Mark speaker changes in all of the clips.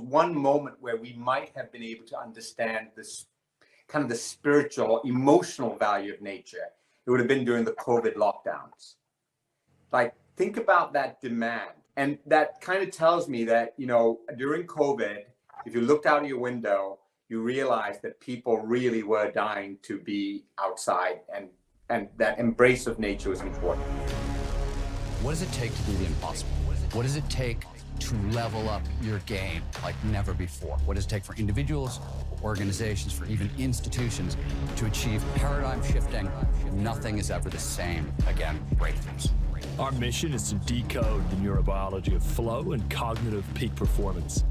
Speaker 1: one moment where we might have been able to understand this kind of the spiritual, emotional value of nature, it would have been during the COVID lockdowns. Like, think about that demand. And that kind of tells me that, you know, during COVID, if you looked out of your window, you realized that people really were dying to be outside, and that embrace of nature was important.
Speaker 2: What does it take to do the impossible? What does it take to level up your game like never before? What does it take for individuals, organizations, for even institutions to achieve paradigm shifting? Nothing is ever the same again, breakthroughs.
Speaker 3: Our mission is to decode the neurobiology of flow and cognitive peak performance.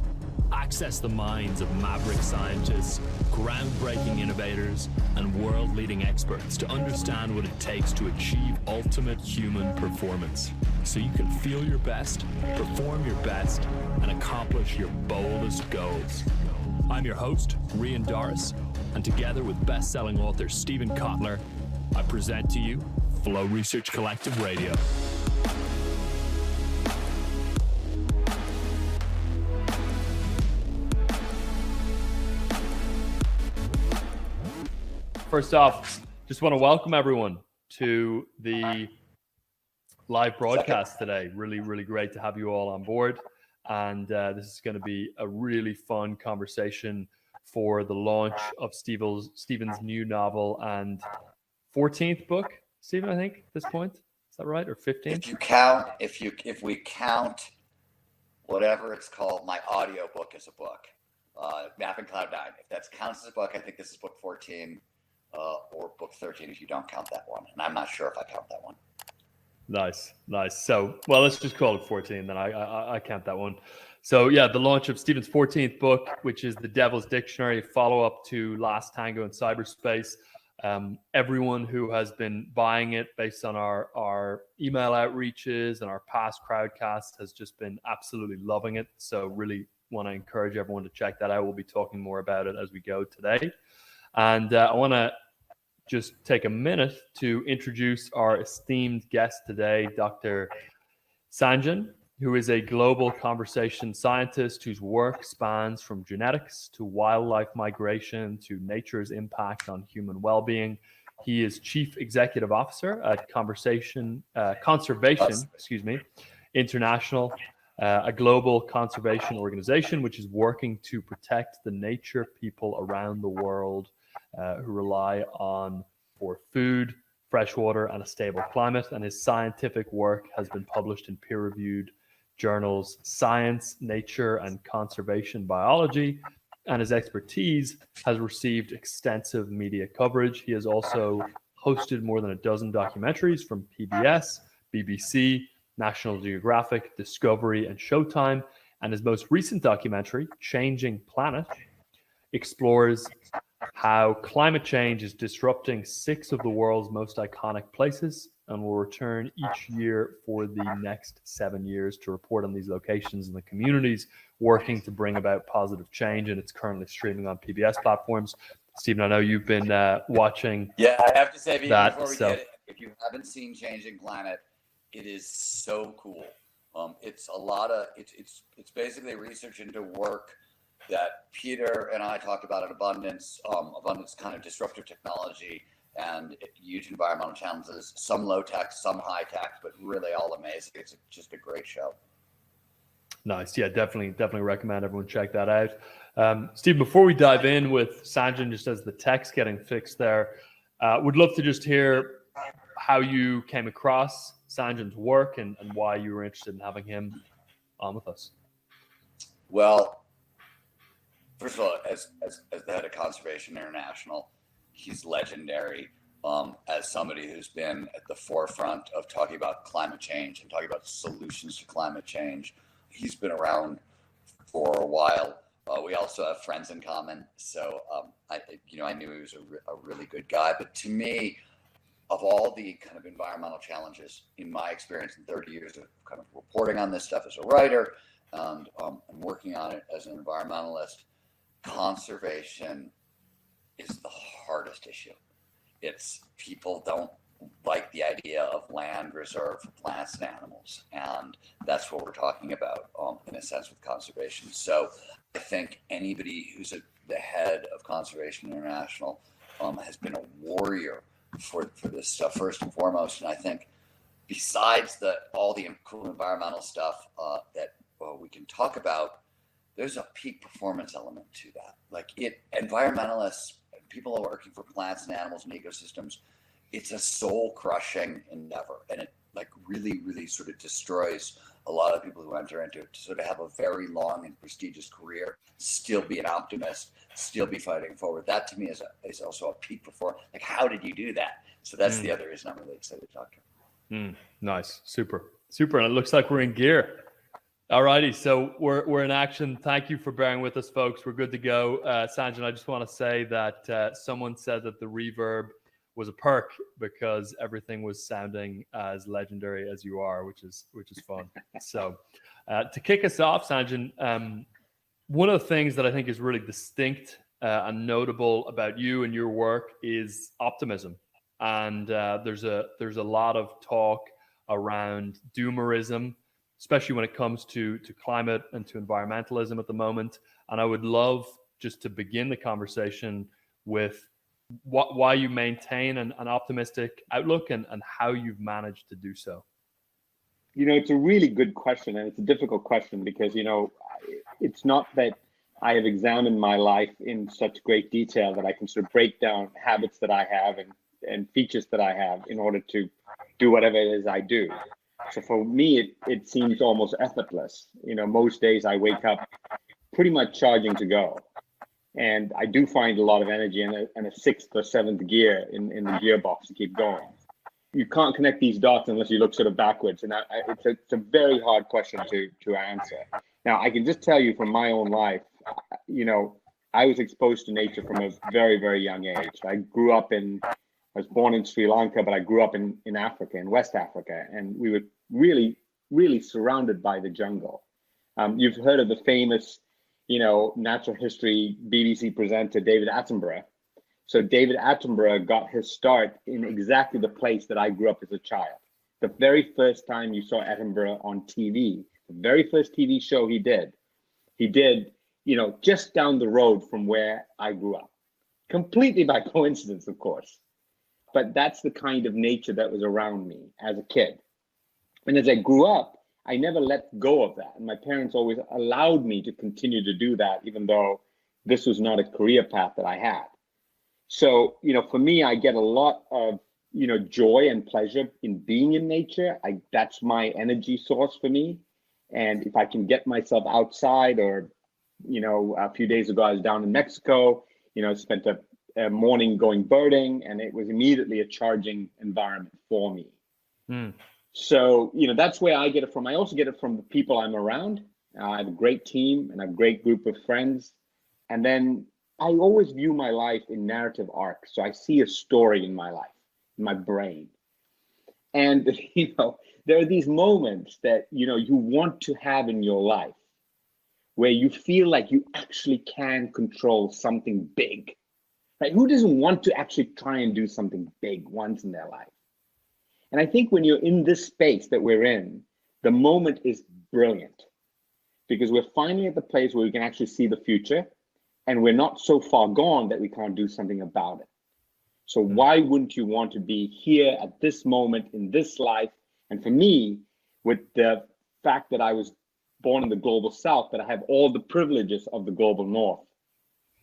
Speaker 3: Access the minds of maverick scientists, groundbreaking innovators, and world-leading experts to understand what it takes to achieve ultimate human performance, so you can feel your best, perform your best, and accomplish your boldest goals. I'm your host, Rian Doris, and together with best-selling author Stephen Kotler, I present to you Flow Research Collective Radio.
Speaker 4: First off, just want to welcome everyone to the live broadcast today. Really, really great to have you all on board. And this is going to be a really fun conversation for the launch of Stephen's new novel and 14th book. Stephen, I think at this point, is that right? Or 15th?
Speaker 5: If we count whatever it's called, my audio book is a book. Mapping Cloud 9. If that counts as a book, I think this is book 14. Or book 13 if you don't count that one. And I'm not sure if I count that one.
Speaker 4: Nice. So, well, let's just call it 14 then. I count that one. So, yeah, the launch of Stephen's 14th book, which is The Devil's Dictionary, follow-up to Last Tango in Cyberspace. Everyone who has been buying it based on our email outreaches and our past crowdcasts has just been absolutely loving it. So really want to encourage everyone to check that out. We'll be talking more about it as we go today. And I want to just take a minute to introduce our esteemed guest today, Dr. Sanjayan, who is a global conversation scientist whose work spans from genetics to wildlife migration to nature's impact on human well-being. He is Chief Executive Officer at Conservation International, a global conservation organization which is working to protect the nature people around the world who rely on for food, fresh water, and a stable climate. And his scientific work has been published in peer-reviewed journals Science, Nature, and Conservation Biology. And his expertise has received extensive media coverage. He has also hosted more than a dozen documentaries from PBS, BBC, National Geographic, Discovery, and Showtime. And his most recent documentary, Changing Planet, explores how climate change is disrupting 6 of the world's most iconic places and will return each year for the next 7 years to report on these locations and the communities working to bring about positive change. And it's currently streaming on PBS platforms. Stephen, I know you've been watching.
Speaker 5: Yeah, I have to say,
Speaker 4: that,
Speaker 5: before we get it, if you haven't seen Changing Planet, it is so cool. It's it's basically research into work that Peter and I talked about at Abundance kind of disruptive technology and huge environmental challenges, some low tech, some high tech, but really all amazing. It's just a great show.
Speaker 4: Nice. Yeah, definitely recommend everyone check that out. Steve, before we dive in with Sanjayan, just as the text getting fixed there, would love to just hear how you came across Sanjayan's work and why you were interested in having him on with us.
Speaker 5: Well, first of all, as the head of Conservation International, he's legendary as somebody who's been at the forefront of talking about climate change and talking about solutions to climate change. He's been around for a while. We also have friends in common, so I knew he was a really good guy. But to me, of all the kind of environmental challenges, in my experience in 30 years of kind of reporting on this stuff as a writer and working on it as an environmentalist, conservation is the hardest issue. It's people don't like the idea of land reserved for plants and animals, and that's what we're talking about in a sense with conservation. So I think anybody who's the head of Conservation International has been a warrior for this stuff first and foremost. And I think besides all the cool environmental stuff that we can talk about, there's a peak performance element to that. Like environmentalists, people who are working for plants and animals and ecosystems, it's a soul crushing endeavor. And it like really, really sort of destroys a lot of people who enter into it to sort of have a very long and prestigious career, still be an optimist, still be fighting forward. That to me is also a peak performance. Like, how did you do that? So that's the other reason I'm really excited to talk to him.
Speaker 4: Nice. Super. And it looks like we're in gear. All righty. So we're in action. Thank you for bearing with us, folks. We're good to go. Sanjayan, I just want to say that someone said that the reverb was a perk because everything was sounding as legendary as you are, which is fun. So to kick us off, Sanjayan, one of the things that I think is really distinct and notable about you and your work is optimism. And there's a lot of talk around doomerism, especially when it comes to climate and to environmentalism at the moment. And I would love just to begin the conversation with why you maintain an optimistic outlook and how you've managed to do so.
Speaker 6: It's a really good question, and it's a difficult question because, it's not that I have examined my life in such great detail that I can sort of break down habits that I have and features that I have in order to do whatever it is I do. So for me, it seems almost effortless. Most days I wake up pretty much charging to go. And I do find a lot of energy and a sixth or seventh gear in the gearbox to keep going. You can't connect these dots unless you look sort of backwards. And it's a very hard question to answer. Now, I can just tell you from my own life, I was exposed to nature from a very, very young age. I was born in Sri Lanka, but I grew up in Africa, in West Africa. And we were really, really surrounded by the jungle. You've heard of the famous natural history BBC presenter David Attenborough. So David Attenborough got his start in exactly the place that I grew up as a child. The very first time you saw Attenborough on TV, the very first TV show he did, just down the road from where I grew up. Completely by coincidence, of course. But that's the kind of nature that was around me as a kid. And as I grew up, I never let go of that. And my parents always allowed me to continue to do that, even though this was not a career path that I had. So, for me, I get a lot of, joy and pleasure in being in nature. That's my energy source for me. And if I can get myself outside or, a few days ago, I was down in Mexico, spent a morning going birding, and it was immediately a charging environment for me. So, that's where I get it from. I also get it from the people I'm around. I have a great team and a great group of friends. And then I always view my life in narrative arcs. So I see a story in my life, in my brain. And, there are these moments that, you want to have in your life where you feel like you actually can control something big. Right? Who doesn't want to actually try and do something big once in their life? And I think when you're in this space that we're in, the moment is brilliant because we're finally at the place where we can actually see the future and we're not so far gone that we can't do something about it. So why wouldn't you want to be here at this moment in this life? And for me, with the fact that I was born in the global South, but I have all the privileges of the global North,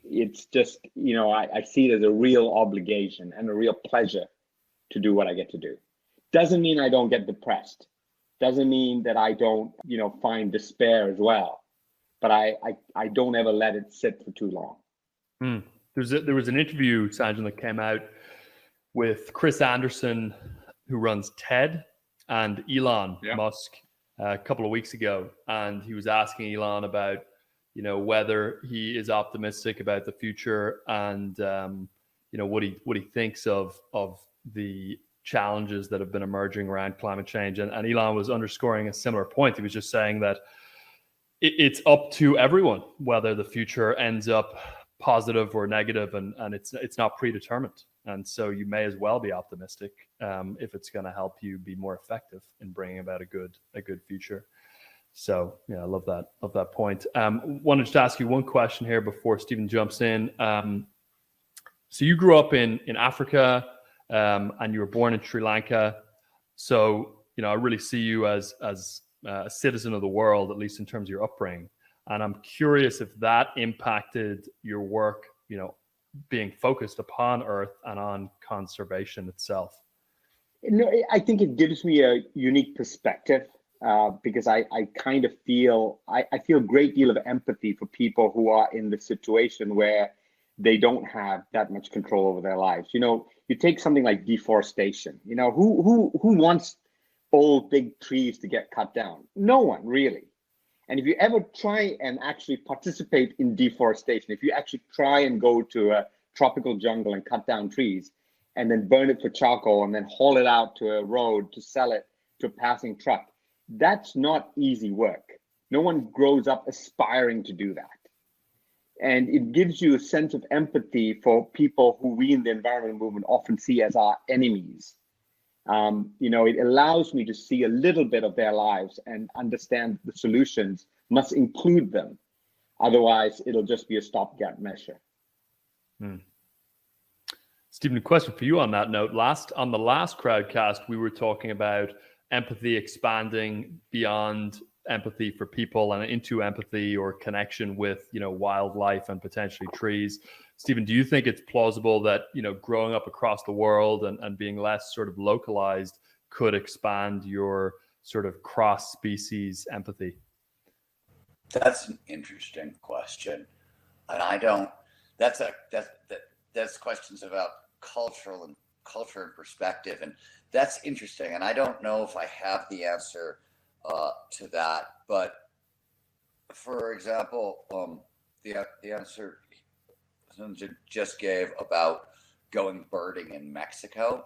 Speaker 6: it's just, I see it as a real obligation and a real pleasure to do what I get to do. Doesn't mean I don't get depressed. Doesn't mean that I don't, find despair as well. But I don't ever let it sit for too long.
Speaker 4: There was an interview, Sanjayan, that came out with Chris Anderson, who runs TED, and Elon Musk a couple of weeks ago. And he was asking Elon about, whether he is optimistic about the future and, what he thinks of the challenges that have been emerging around climate change. And Elon was underscoring a similar point. He was just saying that it's up to everyone whether the future ends up positive or negative, and it's not predetermined. And so you may as well be optimistic if it's going to help you be more effective in bringing about a good future. So yeah, I love that point. Wanted to ask you one question here before Stephen jumps in. So you grew up in Africa, and you were born in Sri Lanka. So, I really see you as a citizen of the world, at least in terms of your upbringing. And I'm curious if that impacted your work, being focused upon Earth and on conservation itself.
Speaker 6: No, I think it gives me a unique perspective because I kind of feel, I feel a great deal of empathy for people who are in the situation where they don't have that much control over their lives. You take something like deforestation. Who wants old big trees to get cut down? No one really. And if you ever try and actually participate in deforestation, if you actually try and go to a tropical jungle and cut down trees and then burn it for charcoal and then haul it out to a road to sell it to a passing truck, that's not easy work. No one grows up aspiring to do that. And it gives you a sense of empathy for people who we in the environment movement often see as our enemies. It allows me to see a little bit of their lives and understand the solutions must include them. Otherwise, it'll just be a stopgap measure.
Speaker 4: Stephen, a question for you on that note. On the last Crowdcast, we were talking about empathy expanding beyond empathy for people and into empathy or connection with, wildlife and potentially trees. Stephen, do you think it's plausible that, growing up across the world and being less sort of localized could expand your sort of cross-species empathy?
Speaker 5: That's an interesting question. And that's questions about culture and perspective. And that's interesting. And I don't know if I have the answer to that. But for example, the answer Sanjayan just gave about going birding in Mexico,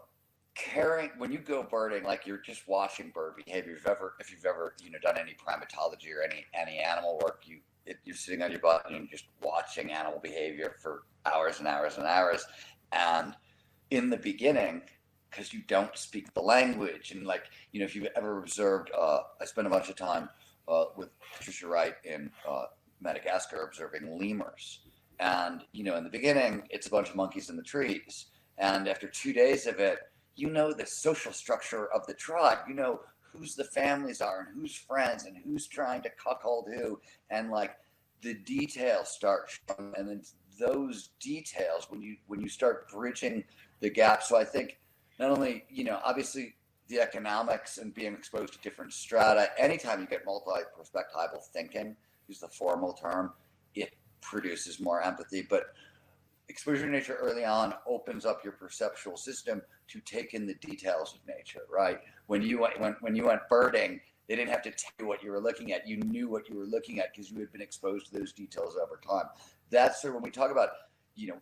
Speaker 5: when you go birding, like you're just watching bird behavior. If you've ever done any primatology or any animal work, you're sitting on your butt and you're just watching animal behavior for hours and hours and hours. And in the beginning, because you don't speak the language, and if you've ever observed, I spent a bunch of time with Patricia Wright in Madagascar observing lemurs. And, in the beginning, it's a bunch of monkeys in the trees. And after 2 days of it, the social structure of the tribe, who's the families are and who's friends and who's trying to cuckold who. And the details start showing. And then those details, when you start bridging the gap. So I think not only, obviously the economics and being exposed to different strata, anytime you get multi-perspectival thinking, use the formal term, it produces more empathy. But exposure to nature early on opens up your perceptual system to take in the details of nature, right? When you went birding, they didn't have to tell you what you were looking at. You knew what you were looking at because you had been exposed to those details over time. That's sort of when we talk about,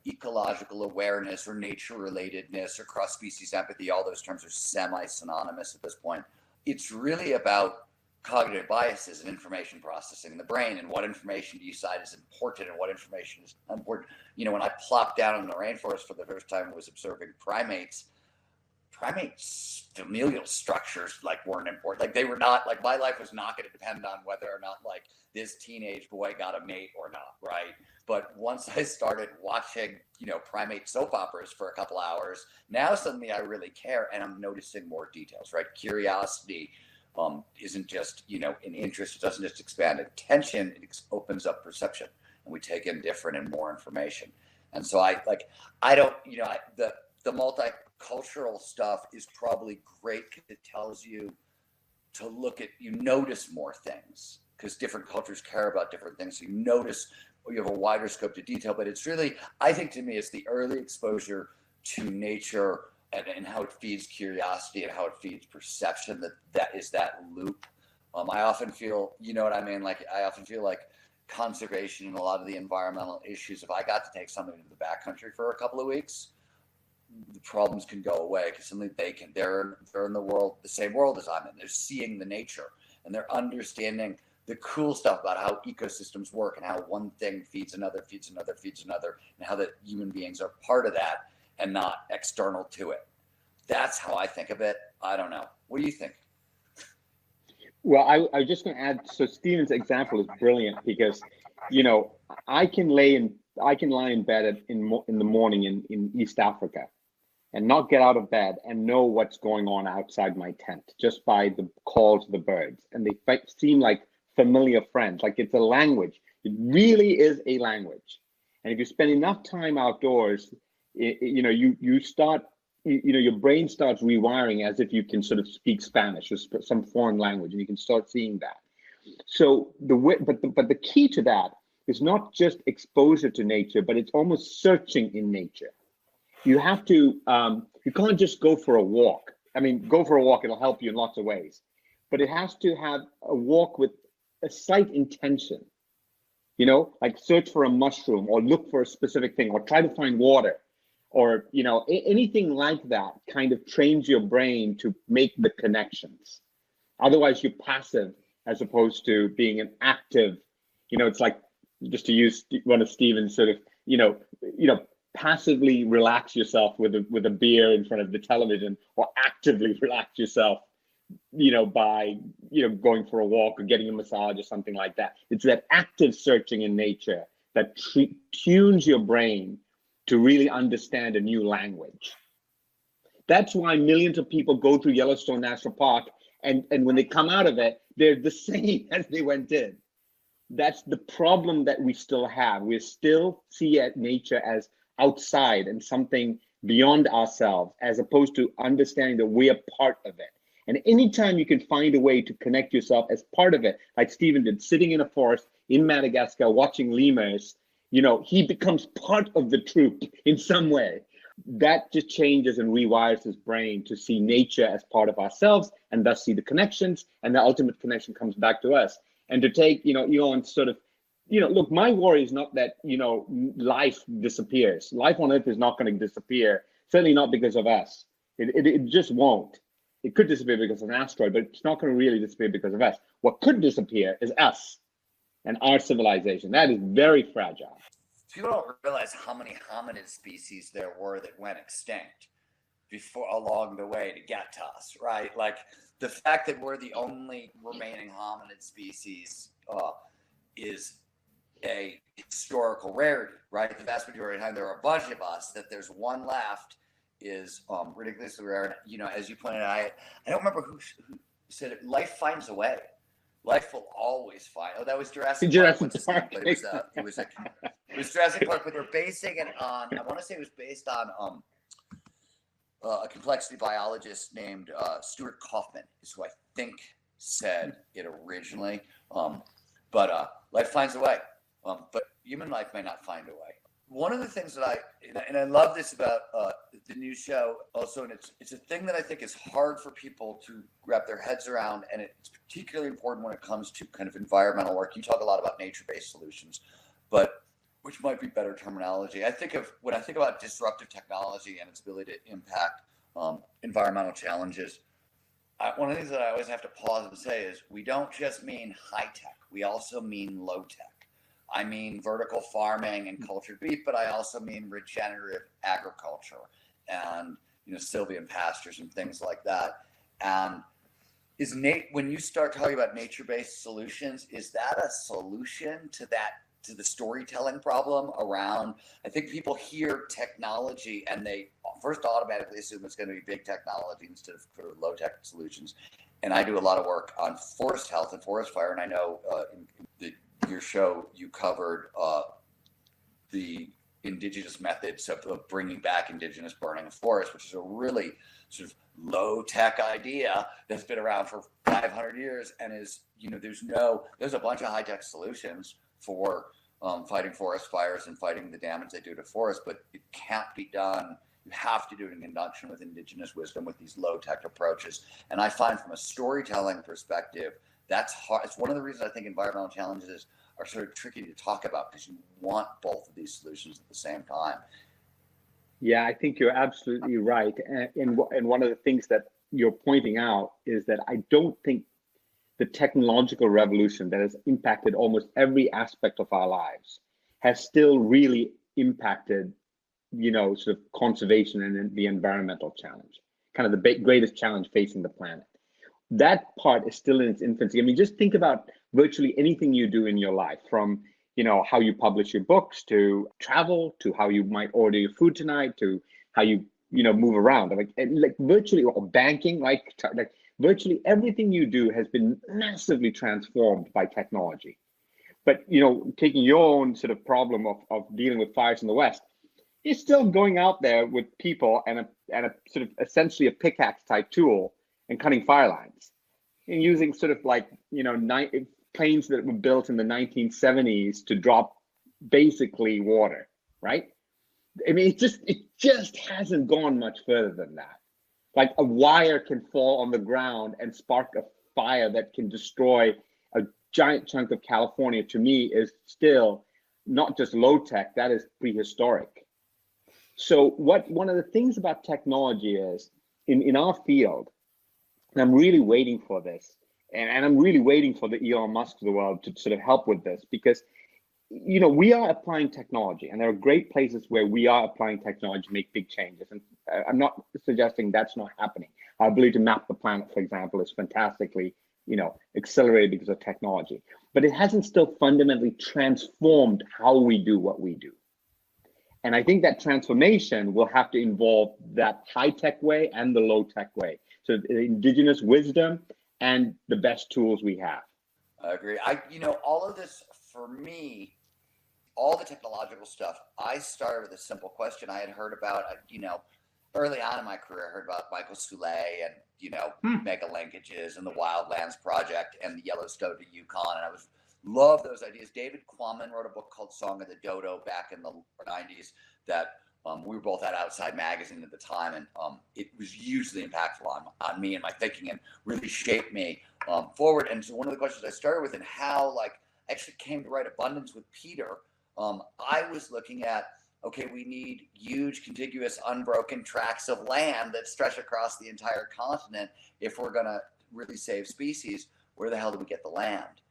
Speaker 5: ecological awareness or nature relatedness or cross-species empathy, all those terms are semi-synonymous at this point. It's really about cognitive biases and information processing in the brain, and what information do you decide is important and what information is unimportant. When I plopped down in the rainforest for the first time and was observing primates familial structures weren't important. They were not my life was not going to depend on whether or not this teenage boy got a mate or not, right? But once I started watching primate soap operas for a couple hours, now suddenly I really care and I'm noticing more details, right? Curiosity isn't just an interest. It doesn't just expand attention. It opens up perception, and we take in different and more information. And so the multicultural stuff is probably great because it tells you to notice more things, because different cultures care about different things. So you notice, you have a wider scope to detail. But it's really, I think to me, it's the early exposure to nature and how it feeds curiosity and how it feeds perception that is that loop. I often feel, I often feel like conservation and a lot of the environmental issues, if I got to take somebody to the backcountry for a couple of weeks, the problems can go away because suddenly they're in the world, the same world as I'm in. They're seeing the nature and they're understanding the cool stuff about how ecosystems work and how one thing feeds another, and how that human beings are part of that and not external to it. That's how I think of it. I don't know. What do you think?
Speaker 6: Well, I was just going to add. So Stephen's example is brilliant because, I can lie in bed in the morning in East Africa, and not get out of bed and know what's going on outside my tent just by the calls of the birds, and they seem like familiar friends. Like it's a language. It really is a language. And if you spend enough time outdoors, you start. Your brain starts rewiring as if you can sort of speak Spanish or some foreign language, and you can start seeing that. So but the key to that is not just exposure to nature, but it's almost searching in nature. You have to, you can't just go for a walk. I mean, go for a walk, it'll help you in lots of ways, but it has to have a walk with a slight intention, like search for a mushroom or look for a specific thing or try to find water. Or anything like that kind of trains your brain to make the connections. Otherwise, you're passive as opposed to being an active. It's like, just to use one of Stephen's sort of, passively relax yourself with a beer in front of the television, or actively relax yourself, by going for a walk or getting a massage or something like that. It's that active searching in nature that tunes your brain to really understand a new language. That's why millions of people go to Yellowstone National Park, and when they come out of it, they're the same as they went in. That's the problem that we still have. We still see nature as outside and something beyond ourselves, as opposed to understanding that we're part of it. And anytime you can find a way to connect yourself as part of it, like Stephen did, sitting in a forest in Madagascar watching lemurs, he becomes part of the troop in some way. That just changes and rewires his brain to see nature as part of ourselves, and thus see the connections, and the ultimate connection comes back to us. And to take, Elon sort of, look, my worry is not that, life disappears. Life on Earth is not going to disappear, certainly not because of us. It just won't. It could disappear because of an asteroid, but it's not going to really disappear because of us. What could disappear is us and our civilization. That is very fragile.
Speaker 5: People don't realize how many hominid species there were that went extinct along the way to get to us, right? Like the fact that we're the only remaining hominid species is a historical rarity, right? The vast majority of the time, there are a bunch of us. That there's one left is ridiculously rare. And, as you pointed out, I don't remember who said it. Life finds a way. Life will always find. Oh, that was Jurassic Park. But it was Jurassic Park, but they're basing it on. I want to say it was based on a complexity biologist named Stuart Kaufman, is who I think said it originally. But life finds a way. But human life may not find a way. One of the things that I love this about the new show also, and it's a thing that I think is hard for people to wrap their heads around, and it's particularly important when it comes to kind of environmental work. You talk a lot about nature-based solutions, but which might be better terminology. When I think about disruptive technology and its ability to impact environmental challenges, one of the things that I always have to pause and say is we don't just mean high tech, we also mean low tech. I mean vertical farming and cultured beef, but I also mean regenerative agriculture and sylvian pastures and things like that. And when you start talking about nature-based solutions, is that a solution to the storytelling problem around? I think people hear technology and they first automatically assume it's going to be big technology instead of low tech solutions. And I do a lot of work on forest health and forest fire, and I know your show, you covered the indigenous methods of bringing back indigenous burning of forests, which is a really sort of low-tech idea that's been around for 500 years and is, there's a bunch of high-tech solutions for fighting forest fires and fighting the damage they do to forests, but it can't be done. You have to do it in conjunction with indigenous wisdom with these low-tech approaches. And I find from a storytelling perspective, that's hard. It's one of the reasons I think environmental challenges are sort of tricky to talk about, because you want both of these solutions at the same time.
Speaker 6: Yeah, I think you're absolutely right. And one of the things that you're pointing out is that I don't think the technological revolution that has impacted almost every aspect of our lives has still really impacted, sort of conservation and the environmental challenge, kind of the greatest challenge facing the planet. that part is still in its infancy. I mean, just think about virtually anything you do in your life, from how you publish your books, to travel, to how you might order your food tonight, to how you move around, like virtually, or banking, like virtually everything you do has been massively transformed by technology. But taking your own sort of problem of dealing with fires in the West, you're still going out there with people and a sort of essentially a pickaxe type tool and cutting fire lines, and using sort of like planes that were built in the 1970s to drop basically water, right? I mean, it just hasn't gone much further than that. Like, a wire can fall on the ground and spark a fire that can destroy a giant chunk of California. To me, is still not just low tech, that is prehistoric. So one of the things about technology is, in our field, and I'm really waiting for this, and I'm really waiting for the Elon Musk of the world to sort of help with this, because we are applying technology, and there are great places where we are applying technology to make big changes. And I'm not suggesting that's not happening. Our ability to map the planet, for example, is fantastically, accelerated because of technology. But it hasn't still fundamentally transformed how we do what we do. And I think that transformation will have to involve that high-tech way and the low-tech way. So the indigenous wisdom and the best tools we have.
Speaker 5: I agree. All of this, for me, all the technological stuff, I started with a simple question. I had heard about, early on in my career, I heard about Michael Soule and, mega linkages and the Wildlands Project and the Yellowstone to Yukon. And I love those ideas. David Quammen wrote a book called Song of the Dodo back in the 90s that we were both at Outside Magazine at the time, and it was hugely impactful on me and my thinking, and really shaped me forward. And so one of the questions I started with, and how I actually came to write Abundance with Peter, I was looking at, okay, we need huge, contiguous, unbroken tracts of land that stretch across the entire continent if we're going to really save species. Where the hell do we get the land?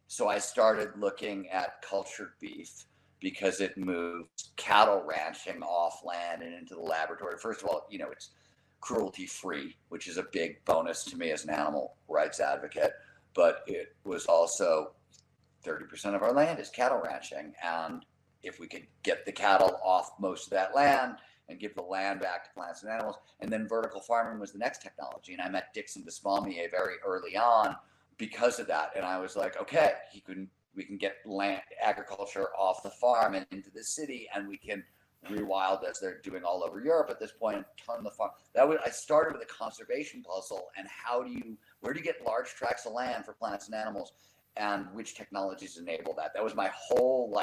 Speaker 5: So I started looking at cultured beef, because it moves cattle ranching off land and into the laboratory. First of all, it's cruelty free, which is a big bonus to me as an animal rights advocate. But it was also 30% of our land is cattle ranching. And if we could get the cattle off most of that land and give the land back to plants and animals, and then vertical farming was the next technology. And I met Dixon Desmaumier very early on because of that. And I was like, okay, we can get land agriculture off the farm and into the city, and we can rewild, as they're doing all over Europe at this point, and turn the farm. I started with a conservation puzzle, and where do you get large tracts of land for plants and animals, and which technologies enable that? That was my whole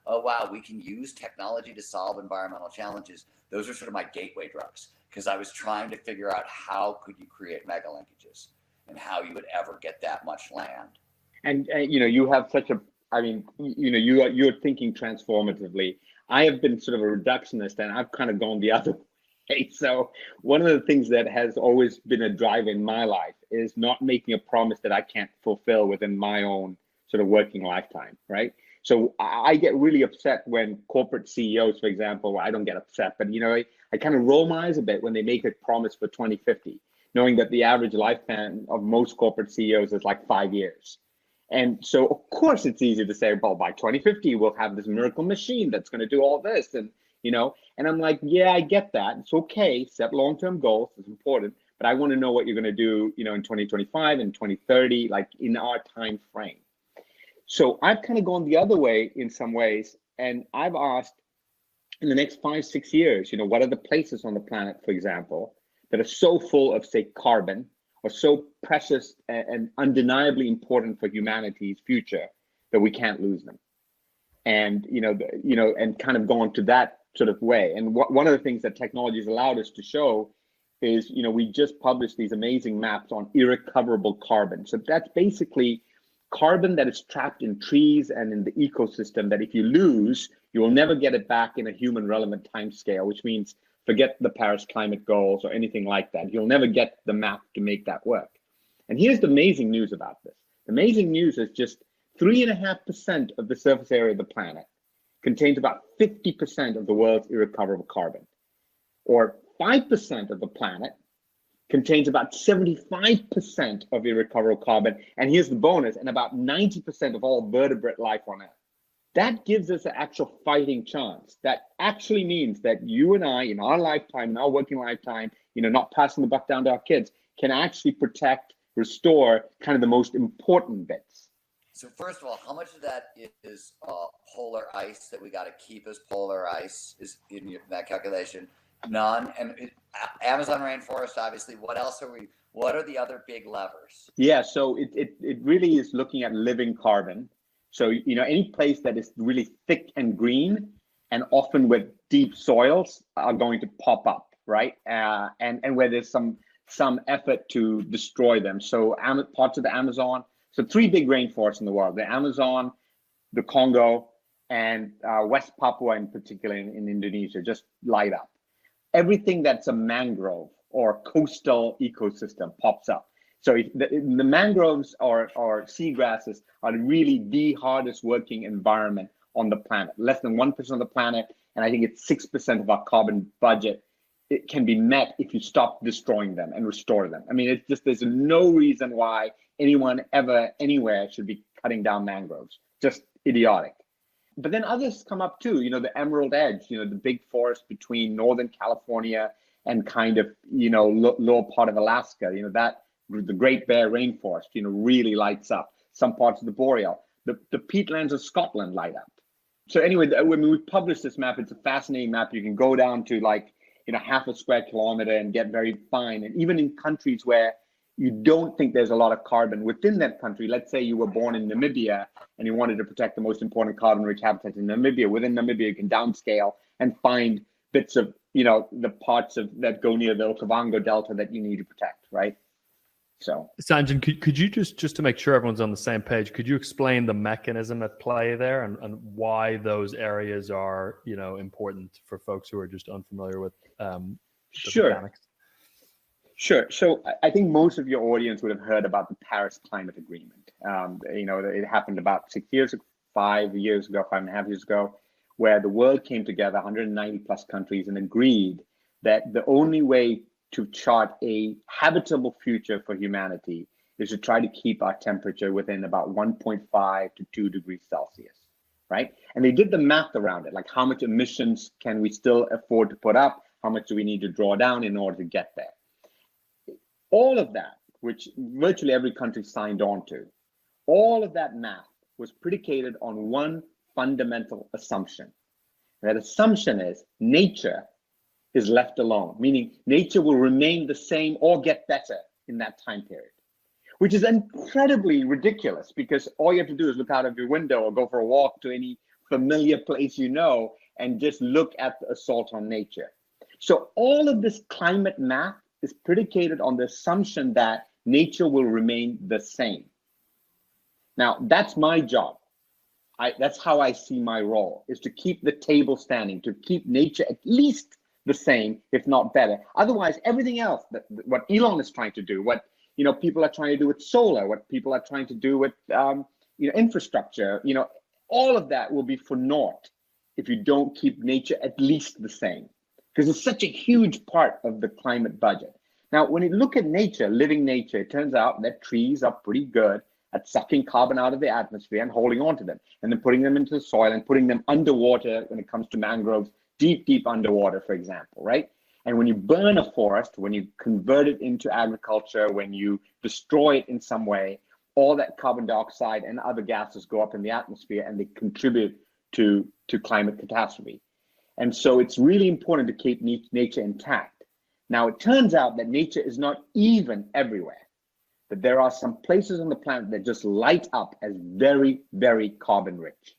Speaker 5: oh wow, we can use technology to solve environmental challenges. Those are sort of my gateway drugs, because I was trying to figure out how could you create mega linkages and how you would ever get that much land.
Speaker 6: And you have such you're thinking transformatively. I have been sort of a reductionist, and I've kind of gone the other way. So one of the things that has always been a drive in my life is not making a promise that I can't fulfill within my own sort of working lifetime, right? So I get really upset when corporate CEOs, for example, well, I don't get upset, but I kind of roll my eyes a bit when they make a promise for 2050, knowing that the average lifespan of most corporate CEOs is like 5 years. And so, of course, it's easy to say, well, by 2050, we'll have this miracle machine that's going to do all this. And, and I'm like, yeah, I get that. It's okay. Set long-term goals. It's important. But I want to know what you're going to do, in 2025 and 2030, like in our time frame. So I've kind of gone the other way in some ways. And I've asked, in the next 5-6 years, what are the places on the planet, for example, that are so full of, say, carbon, or so precious and undeniably important for humanity's future that we can't lose them, and and kind of going to that sort of way. And one of the things that technology has allowed us to show is, we just published these amazing maps on irrecoverable carbon. So that's basically carbon that is trapped in trees and in the ecosystem that if you lose, you will never get it back in a human relevant time scale, which means forget the Paris climate goals or anything like that. You'll never get the map to make that work. And here's the amazing news about this. The amazing news is just 3.5% of the surface area of the planet contains about 50% of the world's irrecoverable carbon, or 5% of the planet contains about 75% of irrecoverable carbon. And here's the bonus, and about 90% of all vertebrate life on Earth. That gives us an actual fighting chance. That actually means that you and I, in our lifetime, in our working lifetime, not passing the buck down to our kids, can actually protect, restore kind of the most important bits.
Speaker 5: So first of all, how much of that is polar ice that we got to keep as polar ice is in that calculation? None. And Amazon rainforest, obviously. What else what are the other big levers?
Speaker 6: Yeah, so it really is looking at living carbon. So, any place that is really thick and green and often with deep soils are going to pop up, right? And where there's some effort to destroy them. So parts of the Amazon, so 3 big rainforests in the world, the Amazon, the Congo, and West Papua in particular in Indonesia, just light up. Everything that's a mangrove or coastal ecosystem pops up. So the mangroves or seagrasses are really the hardest working environment on the planet. Less than 1% of the planet, and I think it's 6% of our carbon budget. It can be met if you stop destroying them and restore them. I mean, it's just, there's no reason why anyone ever, anywhere should be cutting down mangroves. Just idiotic. But then others come up too, the Emerald Edge, the big forest between Northern California and kind of, lower part of Alaska, that the Great Bear Rainforest, really lights up. Some parts of the Boreal, the peatlands of Scotland light up. So anyway, when we publish this map, it's a fascinating map. You can go down to half a square kilometer and get very fine. And even in countries where you don't think there's a lot of carbon within that country, let's say you were born in Namibia and you wanted to protect the most important carbon-rich habitat in Namibia, within Namibia, you can downscale and find bits of, the parts of that go near the Okavango Delta that you need to protect, right? So,
Speaker 4: Sanjayan, could you just to make sure everyone's on the same page, could you explain the mechanism at play there and why those areas are, important for folks who are just unfamiliar with the mechanics?
Speaker 6: Sure. So I think most of your audience would have heard about the Paris Climate Agreement. It happened about 5 years ago, 5.5 years ago, where the world came together, 190 plus countries, and agreed that the only way to chart a habitable future for humanity is to try to keep our temperature within about 1.5 to 2 degrees Celsius, right? And they did the math around it, like how much emissions can we still afford to put up? How much do we need to draw down in order to get there? All of that, which virtually every country signed on to, all of that math was predicated on one fundamental assumption. That assumption is nature is left alone, meaning nature will remain the same or get better in that time period, which is incredibly ridiculous because all you have to do is look out of your window or go for a walk to any familiar place and just look at the assault on nature. So all of this climate math is predicated on the assumption that nature will remain the same. Now, that's my job. That's how I see my role, is to keep the table standing, to keep nature at least the same, if not better. Otherwise, everything else, what Elon is trying to do, what people are trying to do with solar, what people are trying to do with infrastructure, all of that will be for naught if you don't keep nature at least the same, because it's such a huge part of the climate budget. Now, when you look at nature, living nature, it turns out that trees are pretty good at sucking carbon out of the atmosphere and holding on to them, and then putting them into the soil and putting them underwater when it comes to mangroves, deep underwater, for example, right? And when you burn a forest, when you convert it into agriculture, when you destroy it in some way, all that carbon dioxide and other gases go up in the atmosphere and they contribute to climate catastrophe. And so it's really important to keep nature intact. Now, it turns out that nature is not even everywhere, that there are some places on the planet that just light up as very, very carbon rich.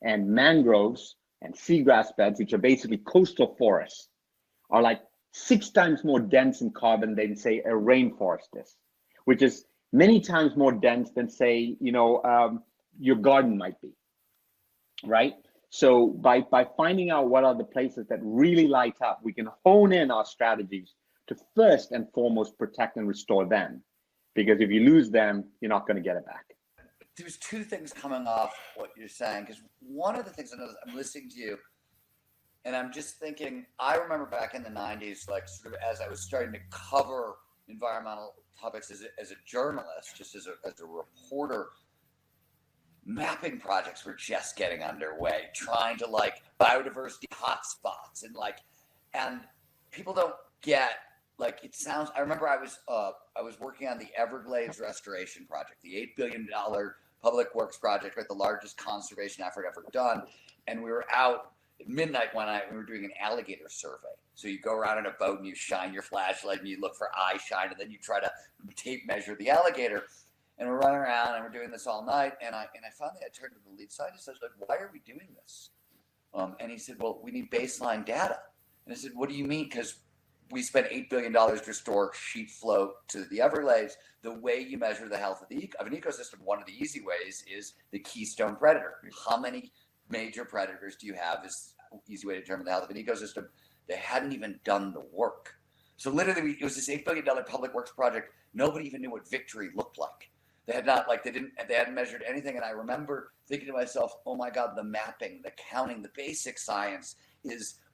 Speaker 6: And mangroves and seagrass beds, which are basically coastal forests, are like 6 times more dense in carbon than, say, a rainforest is, which is many times more dense than, say, your garden might be, right? So by finding out what are the places that really light up, we can hone in our strategies to first and foremost protect and restore them. Because if you lose them, you're not going to get it back.
Speaker 5: There's 2 things coming off what you're saying, because one of the things I'm listening to you, and I'm just thinking, I remember back in the 90s, like sort of as I was starting to cover, environmental topics as a journalist, just as a reporter. Mapping projects were just getting underway, trying to like biodiversity hotspots and people don't get like it sounds. I remember I was working on the Everglades restoration project, the $8 billion public works project, right, the largest conservation effort ever done, and we were out at midnight one night. We were doing an alligator survey. So you go around in a boat and you shine your flashlight and you look for eye shine, and then you try to tape measure the alligator. And we're running around and we're doing this all night. And I finally I turned to the lead scientist. I was like, why are we doing this? And he said, well, we need baseline data. And I said, what do you mean? Because we spent $8 billion to restore sheet flow to the Everglades. The way you measure the health of an ecosystem, one of the easy ways is the keystone predator. How many major predators do you have is an easy way to determine the health of an ecosystem. They hadn't even done the work. So literally it was this $8 billion public works project. Nobody even knew what victory looked like. They had not they hadn't measured anything. And I remember thinking to myself, oh my God, the mapping, the counting, the basic science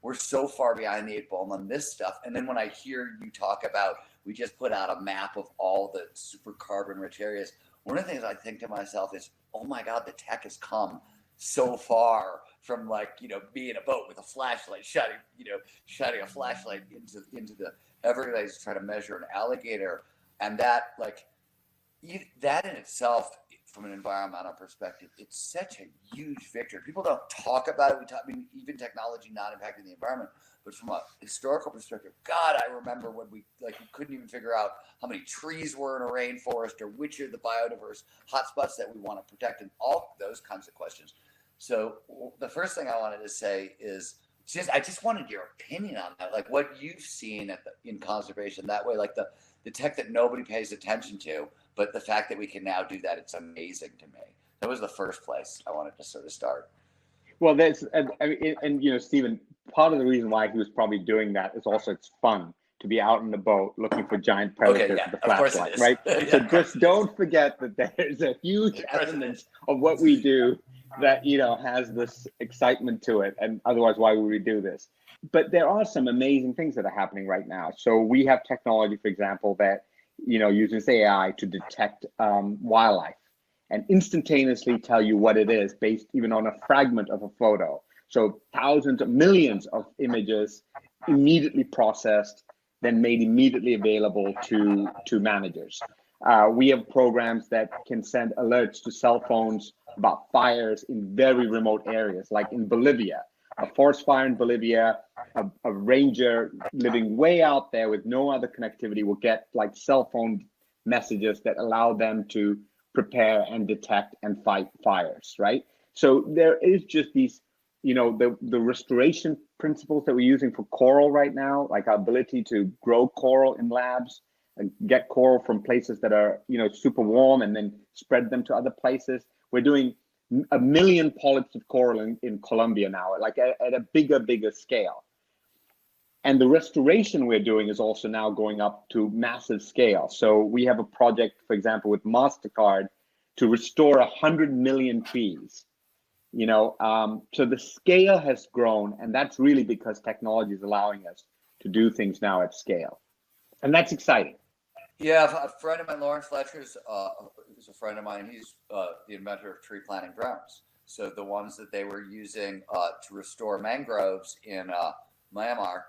Speaker 5: we're so far behind the 8 ball on this stuff. And then when I hear you talk about, we just put out a map of all the super carbon rich areas. One of the things I think to myself is, oh my God, the tech has come so far from me in a boat with a flashlight, shining a flashlight into the Everglades to try to measure an alligator. And that in itself, from an environmental perspective, it's such a huge victory. People don't talk about it. Even technology not impacting the environment, but from a historical perspective, God, I remember when we couldn't even figure out how many trees were in a rainforest or which are the biodiverse hotspots that we want to protect, and all those kinds of questions. So the first thing I wanted to say is I just wanted your opinion on that, like what you've seen in conservation that way, like the tech that nobody pays attention to. But the fact that we can now do that, it's amazing to me. That was the first place I wanted to sort of start.
Speaker 6: Well, Stephen, part of the reason why he was probably doing that is also it's fun to be out in the boat looking for giant predators with the flashlight, right? Yeah. So just don't forget that there's a huge element of what we do that, has this excitement to it. And otherwise, why would we do this? But there are some amazing things that are happening right now. So we have technology, for example, that uses AI to detect wildlife and instantaneously tell you what it is based even on a fragment of a photo. So thousands of millions of images immediately processed, then made immediately available to managers. We have programs that can send alerts to cell phones about fires in very remote areas, like in Bolivia. A forest fire in Bolivia, a ranger living way out there with no other connectivity will get cell phone messages that allow them to prepare and detect and fight fires, right? So there is just these, the restoration principles that we're using for coral right now, like our ability to grow coral in labs and get coral from places that are, super warm and then spread them to other places. We're doing 1 million polyps of coral in Colombia now, at a bigger scale. And the restoration we're doing is also now going up to massive scale. So we have a project, for example, with MasterCard to restore 100 million trees. So the scale has grown, and that's really because technology is allowing us to do things now at scale. And that's exciting.
Speaker 5: Yeah, a friend of mine, Lawrence Fletcher, is a friend of mine. He's the inventor of tree planting drones. So the ones that they were using to restore mangroves in Myanmar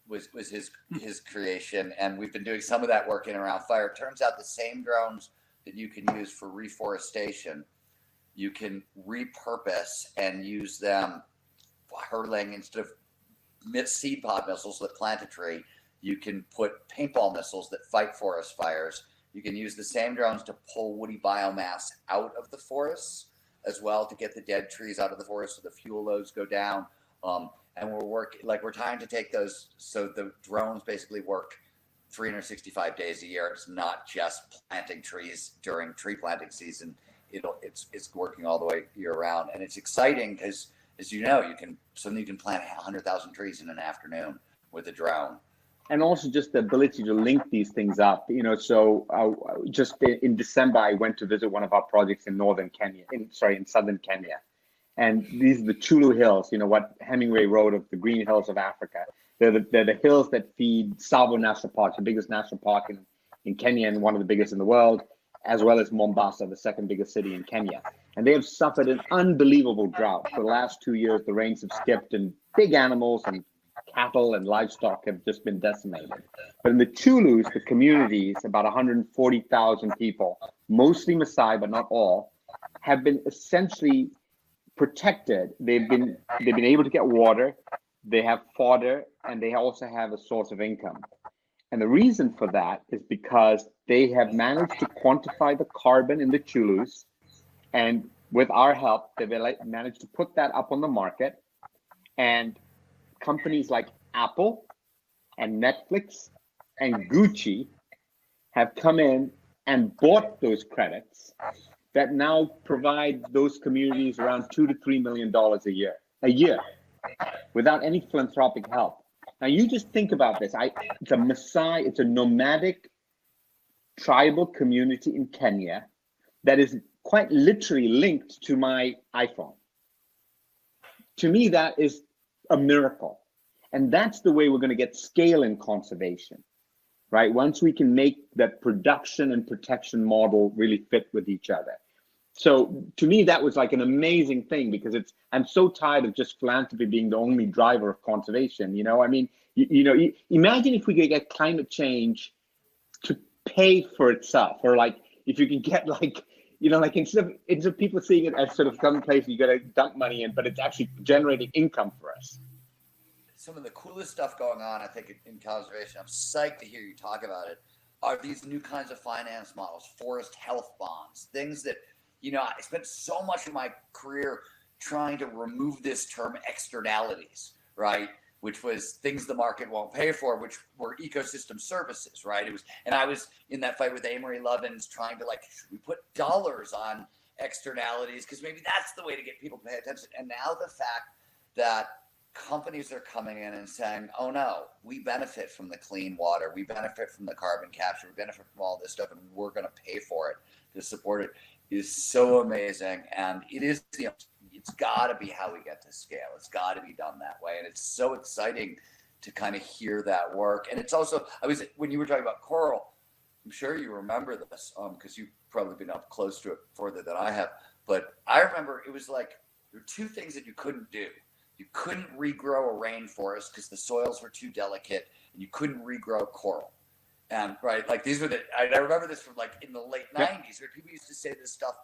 Speaker 5: was his creation. And we've been doing some of that work in and around fire. It turns out the same drones that you can use for reforestation, you can repurpose and use them hurling instead of seed pod missiles that plant a tree. You can put paintball missiles that fight forest fires. You can use the same drones to pull woody biomass out of the forests as well to get the dead trees out of the forest so the fuel loads go down. And we're trying to take those, so the drones basically work 365 days a year. It's not just planting trees during tree planting season. It's working all the way year round. And it's exciting because, as you know, you can plant 100,000 trees in an afternoon with a drone.
Speaker 6: And also just the ability to link these things up, just in December, I went to visit one of our projects in in southern Kenya. And these are the Chulu Hills, what Hemingway wrote of the green hills of Africa. They're the hills that feed Tsavo National Park, the biggest national park in Kenya and one of the biggest in the world, as well as Mombasa, the second biggest city in Kenya. And they have suffered an unbelievable drought. For the last 2 years, the rains have skipped and big animals and cattle and livestock have just been decimated. But in the Chulus, the communities, about 140,000 people, mostly Maasai, but not all, have been essentially protected. They've been able to get water, they have fodder, and they also have a source of income. And the reason for that is because they have managed to quantify the carbon in the Chulus, and with our help, they've managed to put that up on the market. And companies like Apple and Netflix and Gucci have come in and bought those credits that now provide those communities around $2 to $3 million a year, without any philanthropic help. Now you just think about this. It's a Maasai, it's a nomadic tribal community in Kenya that is quite literally linked to my iPhone. To me, that is a miracle. And that's the way we're going to get scale in conservation, right? Once we can make that production and protection model really fit with each other. So to me, that was like an amazing thing, because I'm so tired of just philanthropy being the only driver of conservation. I mean, imagine if we could get climate change to pay for itself, or like if you can get like instead of people seeing it as sort of some place you got to dump money in, but it's actually generating income for us.
Speaker 5: Some of the coolest stuff going on, I think, in conservation, I'm psyched to hear you talk about it, are these new kinds of finance models, forest health bonds, things that, I spent so much of my career trying to remove this term externalities, right? Which was things the market won't pay for, which were ecosystem services, right? I was in that fight with Amory Lovins trying to should we put dollars on externalities? Because maybe that's the way to get people to pay attention. And now the fact that companies are coming in and saying, oh no, we benefit from the clean water, we benefit from the carbon capture, we benefit from all this stuff, and we're going to pay for it to support it, is so amazing. And it is, it's got to be how we get to scale. It's got to be done that way. And it's so exciting to kind of hear that work. And it's also, when you were talking about coral, I'm sure you remember this because you've probably been up close to it further than I have. But I remember it was like, there were two things that you couldn't do. You couldn't regrow a rainforest because the soils were too delicate, and you couldn't regrow coral. And these were I remember this from in the late 90s, where people used to say this stuff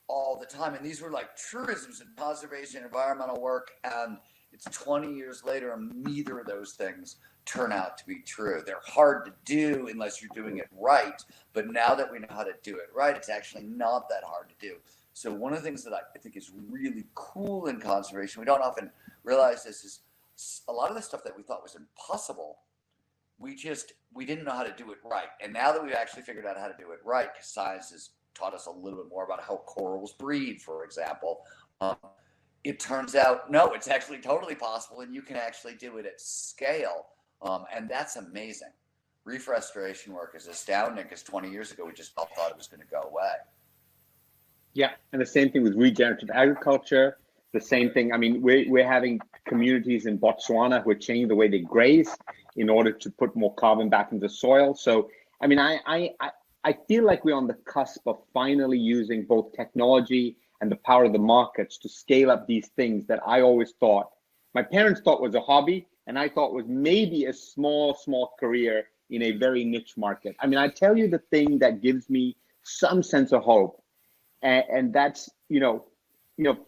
Speaker 5: all the time. And these were truisms in conservation, environmental work. And it's 20 years later, and neither of those things turn out to be true. They're hard to do unless you're doing it right. But now that we know how to do it right, it's actually not that hard to do. So one of the things that I think is really cool in conservation, we don't often realize this, is a lot of the stuff that we thought was impossible, we didn't know how to do it right. And now that we've actually figured out how to do it right, because science has taught us a little bit more about how corals breed, for example, it turns out, no, it's actually totally possible, and you can actually do it at scale. And that's amazing. Reef restoration work is astounding, because 20 years ago, we just all thought it was going to go away.
Speaker 6: Yeah, and the same thing with regenerative agriculture, the same thing. I mean, we're having communities in Botswana who are changing the way they graze in order to put more carbon back into the soil. So, I mean, I feel like we're on the cusp of finally using both technology and the power of the markets to scale up these things that I always thought, my parents thought was a hobby, and I thought was maybe a small career in a very niche market. I mean, I tell you the thing that gives me some sense of hope, and that's,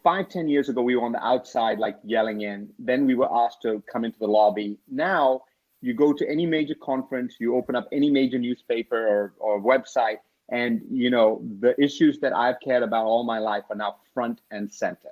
Speaker 6: 5-10 years ago, we were on the outside, yelling in. Then we were asked to come into the lobby. Now you go to any major conference, you open up any major newspaper or website, and the issues that I've cared about all my life are now front and center.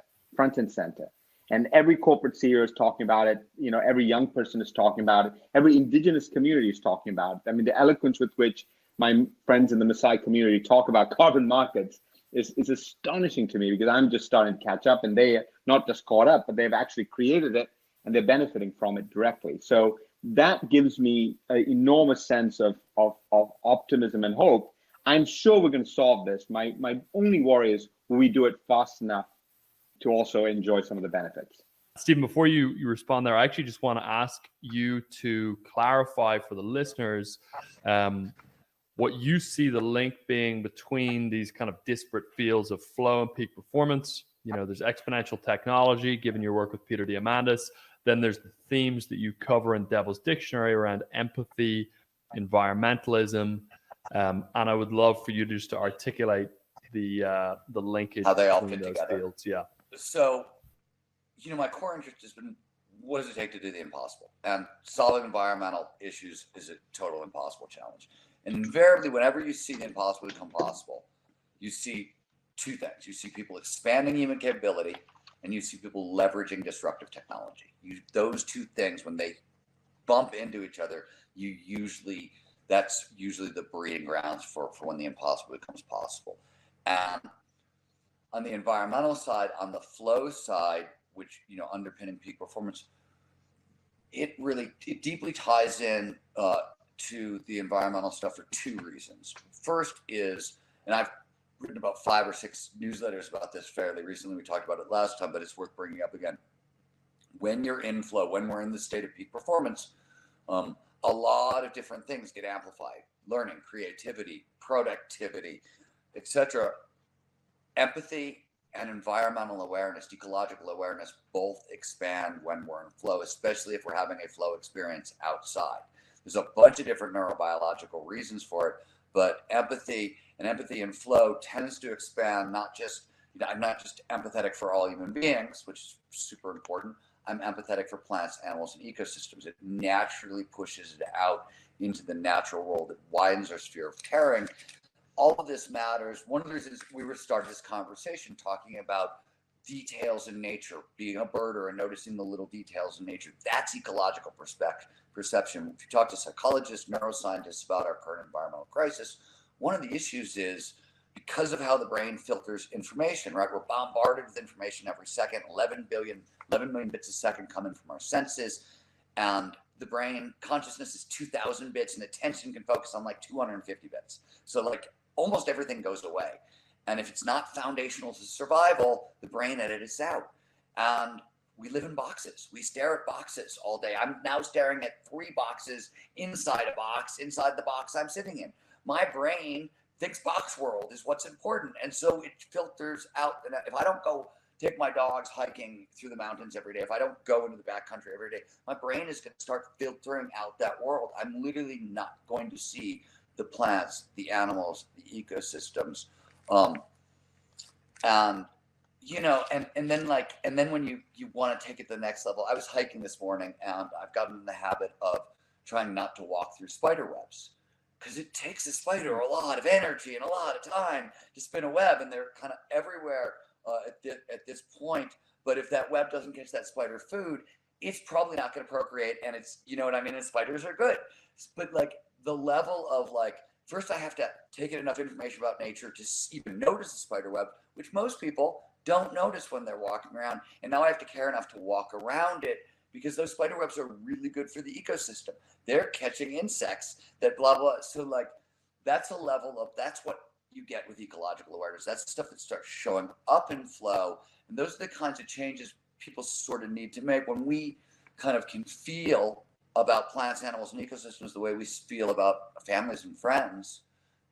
Speaker 6: And every corporate CEO is talking about it. Every young person is talking about it. Every indigenous community is talking about it. I mean, the eloquence with which my friends in the Maasai community talk about carbon markets is astonishing to me, because I'm just starting to catch up, and they are not just caught up, but they've actually created it, and they're benefiting from it directly. So that gives me an enormous sense of optimism and hope. I'm sure we're going to solve this. My only worry is, will we do it fast enough to also enjoy some of the benefits?
Speaker 4: Stephen, before you respond there, I actually just want to ask you to clarify for the listeners what you see the link being between these kind of disparate fields of flow and peak performance. You know, there's exponential technology, given your work with Peter Diamandis. Then there's the themes that you cover in Devil's Dictionary around empathy, environmentalism, and I would love for you just to articulate the linkage
Speaker 5: how they all
Speaker 4: between
Speaker 5: fit
Speaker 4: those
Speaker 5: together.
Speaker 4: fields. Yeah.
Speaker 5: So, you know, my core interest has been, what does it take to do the impossible? And solving environmental issues is a total impossible challenge. And invariably, whenever you see the impossible become possible, you see two things. You see people expanding human capability, and you see people leveraging disruptive technology. Those two things, when they bump into each other, that's usually the breeding grounds for when the impossible becomes possible. And on the environmental side, on the flow side, which, you know, underpinning peak performance, it deeply ties in to the environmental stuff for two reasons. First is, and I've written about 5 or 6 newsletters about this fairly recently. We talked about it last time, but it's worth bringing up again. When you're in flow, when we're in the state of peak performance, a lot of different things get amplified: learning, creativity, productivity, etc. Empathy and environmental awareness, ecological awareness, both expand when we're in flow, especially if we're having a flow experience outside. There's a bunch of different neurobiological reasons for it, but empathy and flow tends to expand. Not just, you know, I'm not just empathetic for all human beings, which is super important. I'm empathetic for plants, animals, and ecosystems. It naturally pushes it out into the natural world. It widens our sphere of caring. All of this matters. One of the reasons we were starting this conversation talking about details in nature, being a birder and noticing the little details in nature, that's ecological perception. If you talk to psychologists, neuroscientists about our current environmental crisis, one of the issues is because of how the brain filters information, right? We're bombarded with information every second, 11 million bits a second coming from our senses. And the brain consciousness is 2,000 bits, and attention can focus on like 250 bits. So like almost everything goes away. And if it's not foundational to survival, the brain edits out. And we live in boxes. We stare at boxes all day. I'm now staring at 3 boxes inside a box, inside the box I'm sitting in. My brain thinks box world is what's important. And so it filters out. And if I don't go take my dogs hiking through the mountains every day, if I don't go into the backcountry every day, my brain is going to start filtering out that world. I'm literally not going to see the plants, the animals, the ecosystems. And you know, and then when you want to take it to the next level, I was hiking this morning, and I've gotten in the habit of trying not to walk through spider webs, because it takes a spider a lot of energy and a lot of time to spin a web, and they're kind of everywhere at this point. But if that web doesn't catch that spider food, it's probably not going to procreate, and it's, you know what I mean? And spiders are good. But like the level of like, first I have to take in enough information about nature to even notice a spider web, which most people don't notice when they're walking around. And now I have to care enough to walk around it, because those spider webs are really good for the ecosystem. They're catching insects that blah, blah. So like, that's a level of, that's what you get with ecological awareness. That's the stuff that starts showing up in flow. And those are the kinds of changes people sort of need to make when we kind of can feel about plants, animals, and ecosystems the way we feel about families and friends.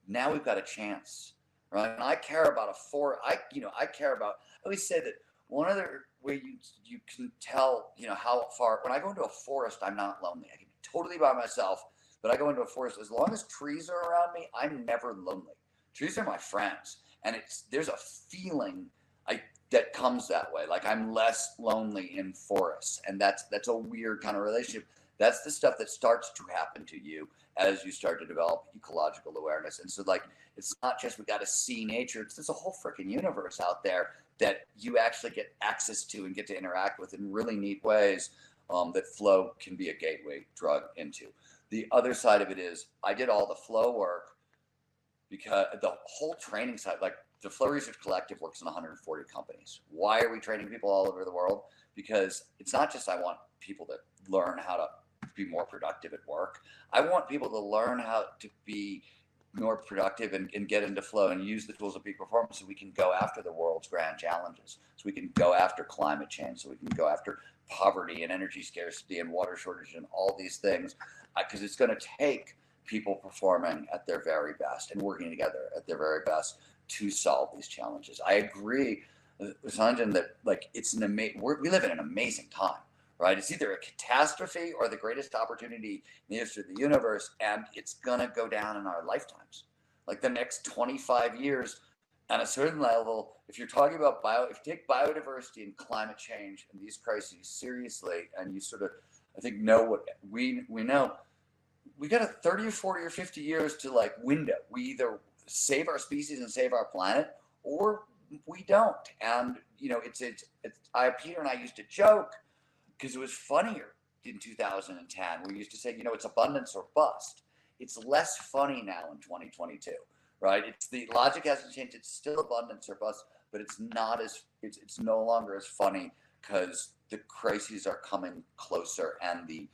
Speaker 5: Now we've got a chance, right? And I care about I always say that one other way you can tell, you know, how far, when I go into a forest, I'm not lonely. I can be totally by myself, but I go into a forest, as long as trees are around me, I'm never lonely. Trees are my friends. And there's a feeling that comes that way. Like I'm less lonely in forests. And that's a weird kind of relationship. That's the stuff that starts to happen to you as you start to develop ecological awareness. And so like, it's not just we got to see nature. There's a whole freaking universe out there that you actually get access to and get to interact with in really neat ways, that flow can be a gateway drug into. The other side of it is, I did all the flow work because the whole training side, like the Flow Research Collective works in 140 companies. Why are we training people all over the world? Because it's not just I want people to learn how to be more productive at work. I want people to learn how to be more productive and get into flow and use the tools of peak performance so we can go after the world's grand challenges. So we can go after climate change, so we can go after poverty and energy scarcity and water shortage and all these things, because it's going to take people performing at their very best and working together at their very best to solve these challenges. I agree with Sanjayan that like it's we live in an amazing time, right? It's either a catastrophe or the greatest opportunity in the history of the universe, and it's gonna go down in our lifetimes. Like the next 25 years, at a certain level, if you're talking about if you take biodiversity and climate change and these crises seriously, and you sort of, I think, know what we know, we got a 30 or 40 or 50 years to like window. We either save our species and save our planet, or we don't. And you know, Peter and I used to joke because it was funnier in 2010. We used to say, you know, it's abundance or bust. It's less funny now in 2022, right? It's the logic hasn't changed. It's still abundance or bust, but it's no longer as funny because the crises are coming closer, and the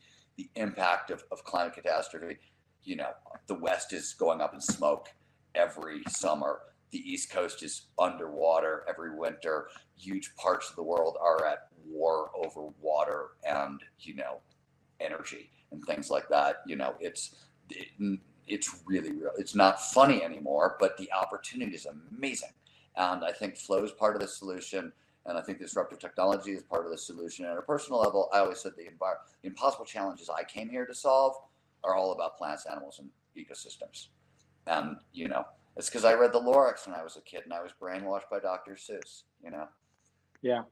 Speaker 5: impact of climate catastrophe. You know, the West is going up in smoke every summer. The East Coast is underwater every winter. Huge parts of the world are at war over water and, you know, energy and things like that. You know, it's really real. It's not funny anymore, but the opportunity is amazing. And I think flow is part of the solution. And I think disruptive technology is part of the solution. At a personal level, I always said the impossible challenges I came here to solve are all about plants, animals, and ecosystems. And, you know, it's because I read the Lorax when I was a kid and I was brainwashed by Dr. Seuss, you know?
Speaker 6: Yeah.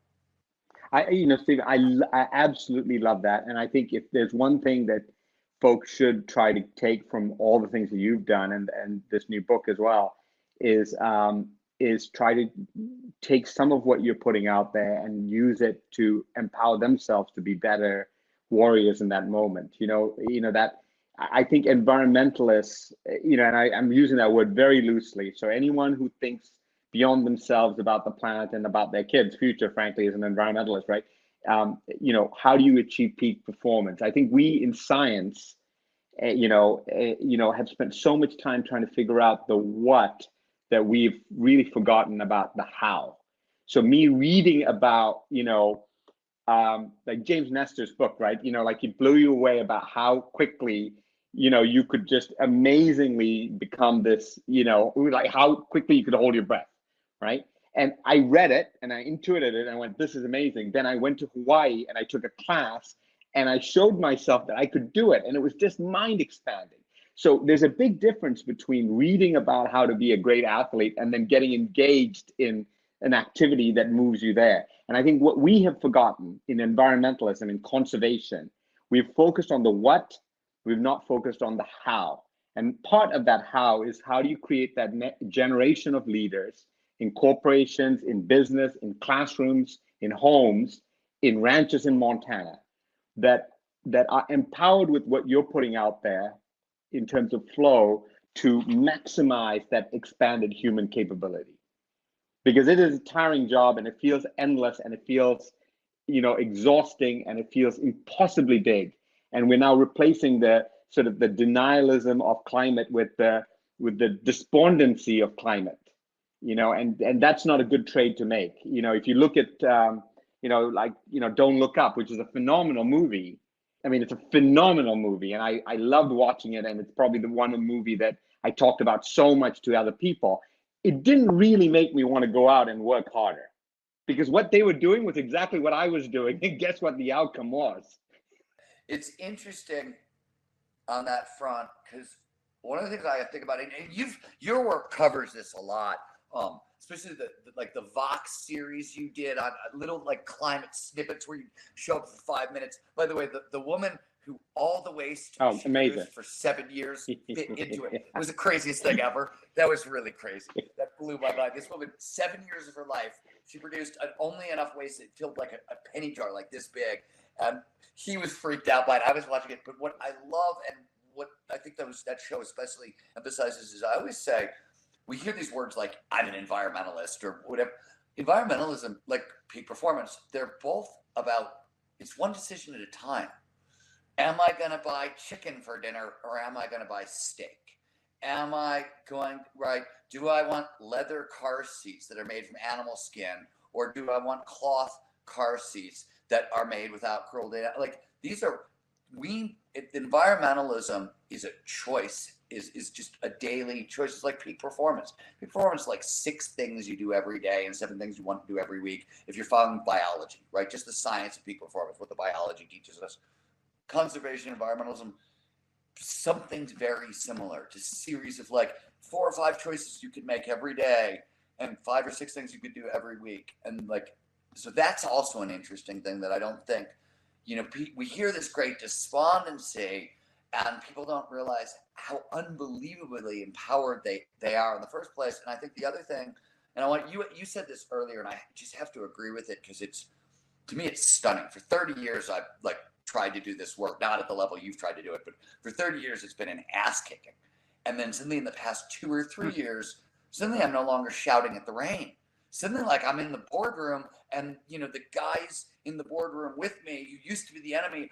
Speaker 6: Stephen, I absolutely love that. And I think if there's one thing that folks should try to take from all the things that you've done and this new book as well is try to take some of what you're putting out there and use it to empower themselves to be better warriors in that moment. That I think environmentalists, and I'm using that word very loosely. So anyone who thinks beyond themselves about the planet and about their kids' future, frankly, is an environmentalist, right? How do you achieve peak performance? I think we in science, have spent so much time trying to figure out the what that we've really forgotten about the how. So me reading about, like James Nestor's book, right? Like it blew you away about how quickly, you could just amazingly become this, like how quickly you could hold your breath, right? And I read it and I intuited it and I went, this is amazing. Then I went to Hawaii and I took a class and I showed myself that I could do it. And it was just mind expanding. So there's a big difference between reading about how to be a great athlete and then getting engaged in an activity that moves you there. And I think what we have forgotten in environmentalism and conservation, we've focused on the what, we've not focused on the how. And part of that how is how do you create that generation of leaders in corporations, in business, in classrooms, in homes, in ranches in Montana that are empowered with what you're putting out there in terms of flow to maximize that expanded human capability. Because it is a tiring job and it feels endless and it feels, exhausting and it feels impossibly big. And we're now replacing the sort of the denialism of climate with the despondency of climate, and that's not a good trade to make. If you look at, Don't Look Up, which is a phenomenal movie. I mean, it's a phenomenal movie and I loved watching it. And it's probably the one movie that I talked about so much to other people. It didn't really make me want to go out and work harder because what they were doing was exactly what I was doing. And guess what the outcome was?
Speaker 5: It's interesting on that front because one of the things I think about, and your work covers this a lot, especially the Vox series you did on little like climate snippets where you show up for 5 minutes. By the way, the woman who all the waste she
Speaker 6: amazing
Speaker 5: for 7 years fit into it. It was the craziest thing ever. That was really crazy. That blew my mind. This woman, 7 years of her life, she produced only enough waste that filled like a penny jar like this big. And he was freaked out by it. I was watching it. But what I love and what I think that show especially emphasizes is I always say, we hear these words like I'm an environmentalist or whatever. Environmentalism, like peak performance, they're both about, it's one decision at a time. Am I going to buy chicken for dinner or am I going to buy steak? am I going, right? Do I want leather car seats that are made from animal skin, or do I want cloth car seats that are made without cruelty? Like, these are, environmentalism is a choice, is just a daily choice. It's like peak performance. Peak performance is like 6 things you do every day and 7 things you want to do every week. If you're following biology, right? Just the science of peak performance, what the biology teaches us. Conservation, environmentalism, something's very similar, to a series of like 4 or 5 choices you could make every day and 5 or 6 things you could do every week. And like, so that's also an interesting thing that I don't think, we hear this great despondency and people don't realize how unbelievably empowered they are in the first place. And I think the other thing, and I want you said this earlier, and I just have to agree with it, because to me, it's stunning. For 30 years, I've like tried to do this work, not at the level you've tried to do it, but for 30 years, it's been an ass kicking. And then suddenly in the past 2 or 3 years, suddenly I'm no longer shouting at the rain. Suddenly, like, I'm in the boardroom and, the guys in the boardroom with me who used to be the enemy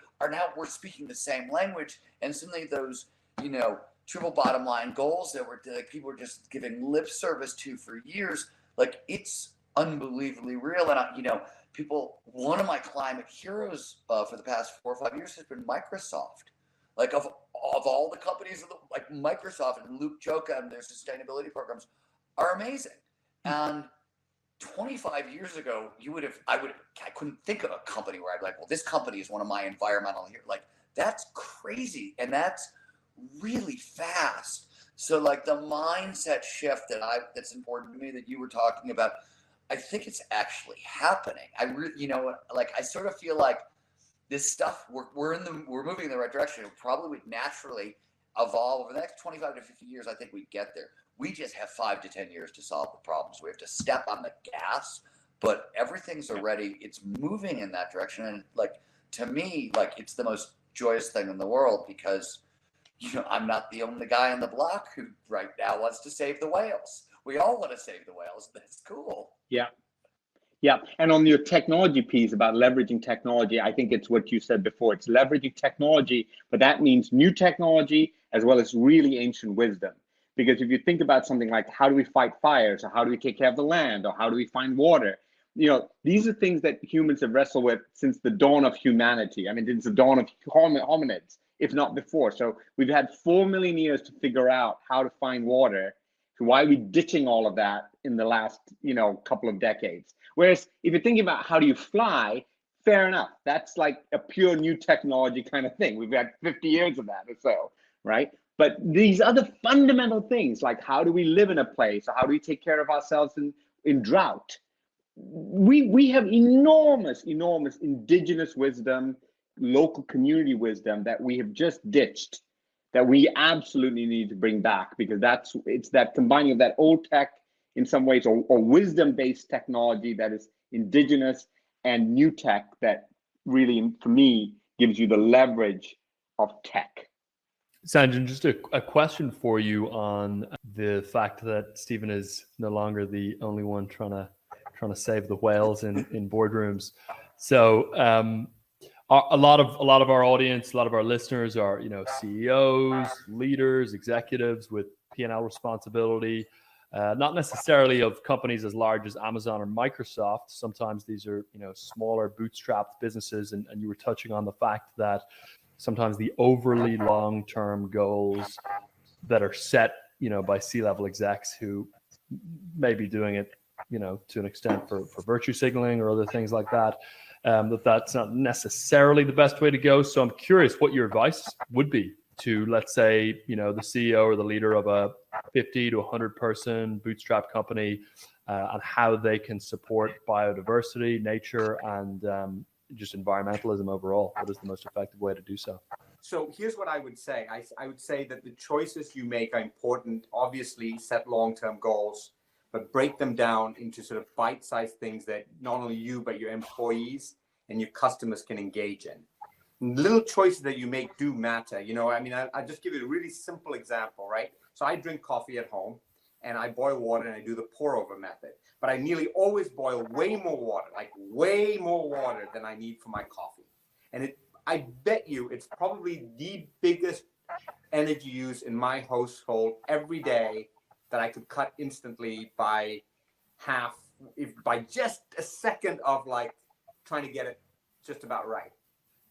Speaker 5: we're speaking the same language. And suddenly those, triple bottom line goals that were like people were just giving lip service to for years, like, it's unbelievably real. And one of my climate heroes for the past 4 or 5 years has been Microsoft. Like, of all the companies, like Microsoft and Luke Joka and their sustainability programs are amazing. And 25 years ago, I couldn't think of a company where I'd be like, well, this company is one of my environmental heroes. Like, that's crazy. And that's really fast. So like the mindset shift that's important to me that you were talking about, I think it's actually happening. I sort of feel like this stuff, we're moving in the right direction. It probably would naturally evolve over the next 25 to 50 years. I think we get there. We just have 5 to 10 years to solve the problems. We have to step on the gas, but everything's already, it's moving in that direction. And like, to me, like, it's the most joyous thing in the world, because, I'm not the only guy on the block who right now wants to save the whales. We all want to save the whales. That's cool.
Speaker 6: Yeah. Yeah. And on your technology piece about leveraging technology, I think it's what you said before. It's leveraging technology, but that means new technology as well as really ancient wisdom. Because if you think about something like, how do we fight fires, or how do we take care of the land, or how do we find water? These are things that humans have wrestled with since the dawn of humanity. I mean, since the dawn of hominids, if not before. So we've had 4 million years to figure out how to find water. So why are we ditching all of that in the last, couple of decades? Whereas if you're thinking about how do you fly, fair enough. That's like a pure new technology kind of thing. We've had 50 years of that or so, right? But these other fundamental things, like how do we live in a place, or how do we take care of ourselves in drought? We have enormous indigenous wisdom, local community wisdom that we have just ditched, that we absolutely need to bring back, because it's that combining of that old tech in some ways, or wisdom-based technology that is indigenous, and new tech that really, for me, gives you the leverage of tech.
Speaker 4: Sanjayan, just a question for you on the fact that Stephen is no longer the only one trying to save the whales in boardrooms. So a lot of our audience, a lot of our listeners are CEOs, leaders, executives with P&L responsibility. Not necessarily of companies as large as Amazon or Microsoft. Sometimes these are smaller bootstrapped businesses, and you were touching on the fact that sometimes the overly long-term goals that are set, by C-level execs who may be doing it, to an extent for virtue signaling or other things like that, that's not necessarily the best way to go. So I'm curious what your advice would be to, let's say, the CEO or the leader of a 50 to 100 person bootstrap company, on how they can support biodiversity, nature, and just environmentalism overall. What is the most effective way to do so?
Speaker 1: So here's what I would say. I would say that the choices you make are important. Obviously, set long-term goals, but break them down into sort of bite-sized things that not only you, but your employees and your customers can engage in. Little choices that you make do matter. I'll just give you a really simple example, right? So I drink coffee at home, and I boil water, and I do the pour-over method. But I nearly always boil way more water than I need for my coffee. And I bet you it's probably the biggest energy use in my household every day that I could cut instantly by half, if by just a second of like trying to get it just about right.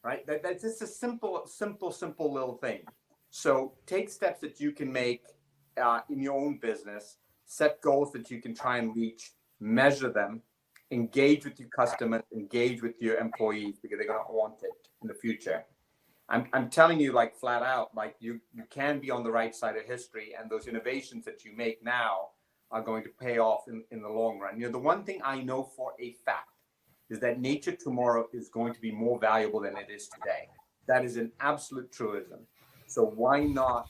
Speaker 1: Right? That's just a simple little thing. So take steps that you can make in your own business, set goals that you can try and reach, measure them, engage with your customers, engage with your employees, because they're going to want it in the future. I'm telling you, like, flat out, like, you can be on the right side of history, and those innovations that you make now are going to pay off in the long run. You know, the one thing I know for a fact is that nature tomorrow is going to be more valuable than it is today. That is an absolute truism. So why not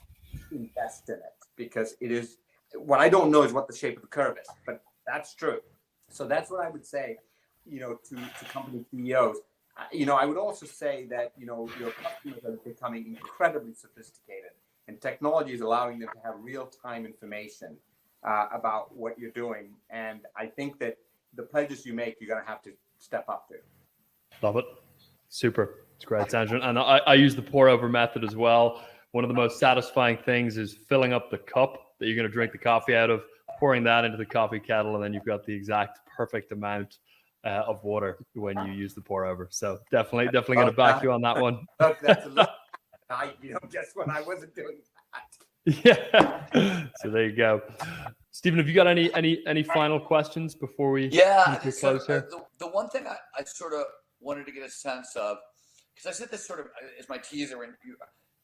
Speaker 1: invest in it? Because it is, what I don't know is what the shape of the curve is, but that's true. So that's what I would say, you know, to company CEOs. You know, I would also say that, you know, your customers are becoming incredibly sophisticated, and technology is allowing them to have real-time information about what you're doing. And I think that the pledges you make, you're going to have to step up to.
Speaker 4: Love it. Super. It's great, Sanjayan. And I use the pour over method as well. One of the most satisfying things is filling up the cup that you're going to drink the coffee out of, pouring that into the coffee kettle, and then you've got the exact perfect amount of water when you use the pour over. So definitely going to back you on that one.
Speaker 1: Look, that's a little, you know, guess what? I wasn't doing that.
Speaker 4: Yeah. So there you go. Stephen, have you got any final questions before we close here?
Speaker 5: The one thing I sort of wanted to get a sense of, because I said this sort of as my teaser,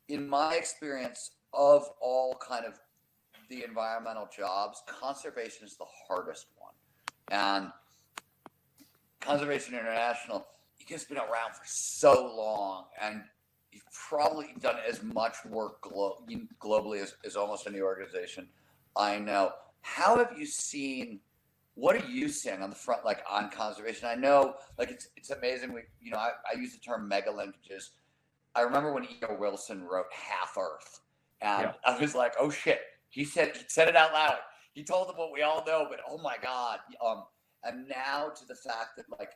Speaker 5: in my experience of all kind of the environmental jobs, conservation is the hardest one. And Conservation International, you guys have been around for so long, and you've probably done as much work globally as almost any organization I know. How have you seen, what are you seeing on the front, like on conservation? I know, like, it's amazing. I use the term mega linkages. I remember when E.O. Wilson wrote Half Earth, and I was like, oh shit, he said it out loud. He told them what we all know, but oh my God. And now to the fact that, like,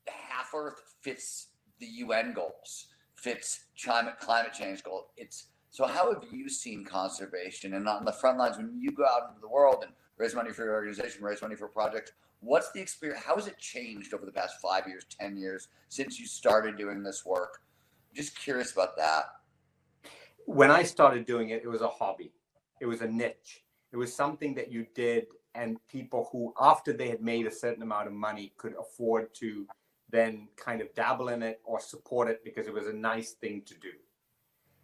Speaker 5: Half Earth fits the UN goals, fits climate change goals. So how have you seen conservation, and on the front lines when you go out into the world and raise money for your organization, raise money for projects? What's the experience? How has it changed over the past 5 years, 10 years since you started doing this work? I'm just curious about that.
Speaker 1: When I started doing it, it was a hobby. It was a niche. It was something that you did, and people who, after they had made a certain amount of money, could afford to then kind of dabble in it or support it because it was a nice thing to do.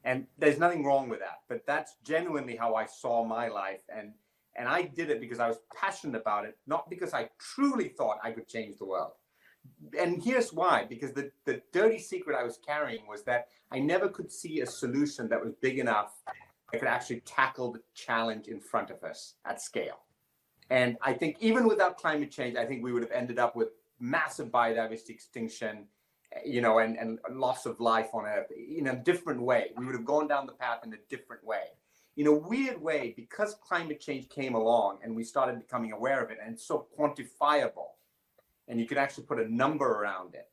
Speaker 1: And there's nothing wrong with that, but that's genuinely how I saw my life. And I did it because I was passionate about it, not because I truly thought I could change the world. And here's why, because the dirty secret I was carrying was that I never could see a solution that was big enough that could actually tackle the challenge in front of us at scale. And I think even without climate change, I think we would have ended up with massive biodiversity extinction, you know, and loss of life on Earth in a different way. We would have gone down the path in a different way. In a weird way, because climate change came along and we started becoming aware of it, and it's so quantifiable, and you could actually put a number around it,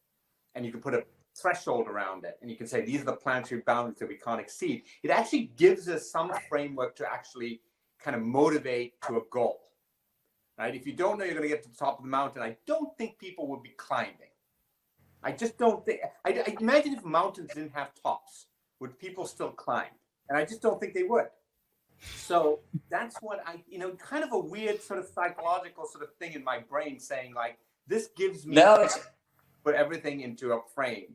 Speaker 1: and you could put a threshold around it, and you can say, these are the planetary boundaries that we can't exceed. It actually gives us some framework to actually kind of motivate to a goal. Right? If you don't know you're going to get to the top of the mountain, I don't think people would be climbing. I just don't think. I imagine if mountains didn't have tops, would people still climb? And I just don't think they would. So that's what kind of a weird sort of psychological sort of thing in my brain saying, like, this gives me put everything into a frame.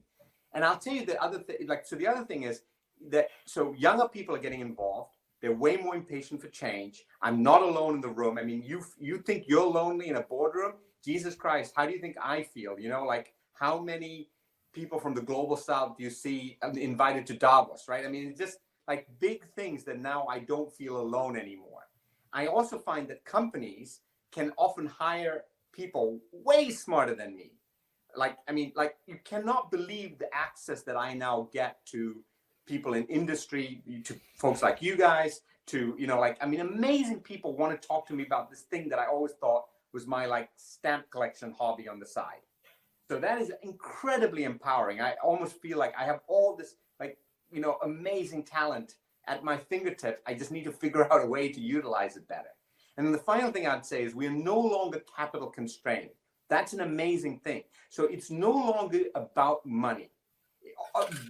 Speaker 1: And I'll tell you the other thing, the other thing is that, so younger people are getting involved. They're way more impatient for change. I'm not alone in the room. I mean, you think you're lonely in a boardroom? Jesus Christ, how do you think I feel? You know, like, how many people from the global south do you see invited to Davos, right? I mean, it's just like big things that now I don't feel alone anymore. I also find that companies can often hire people way smarter than me. You cannot believe the access that I now get to people in industry, to folks like you guys, to, amazing people want to talk to me about this thing that I always thought was my stamp collection hobby on the side. So that is incredibly empowering. I almost feel like I have all this amazing talent at my fingertips. I just need to figure out a way to utilize it better. And then the final thing I'd say is we're no longer capital constrained. That's an amazing thing. So it's no longer about money.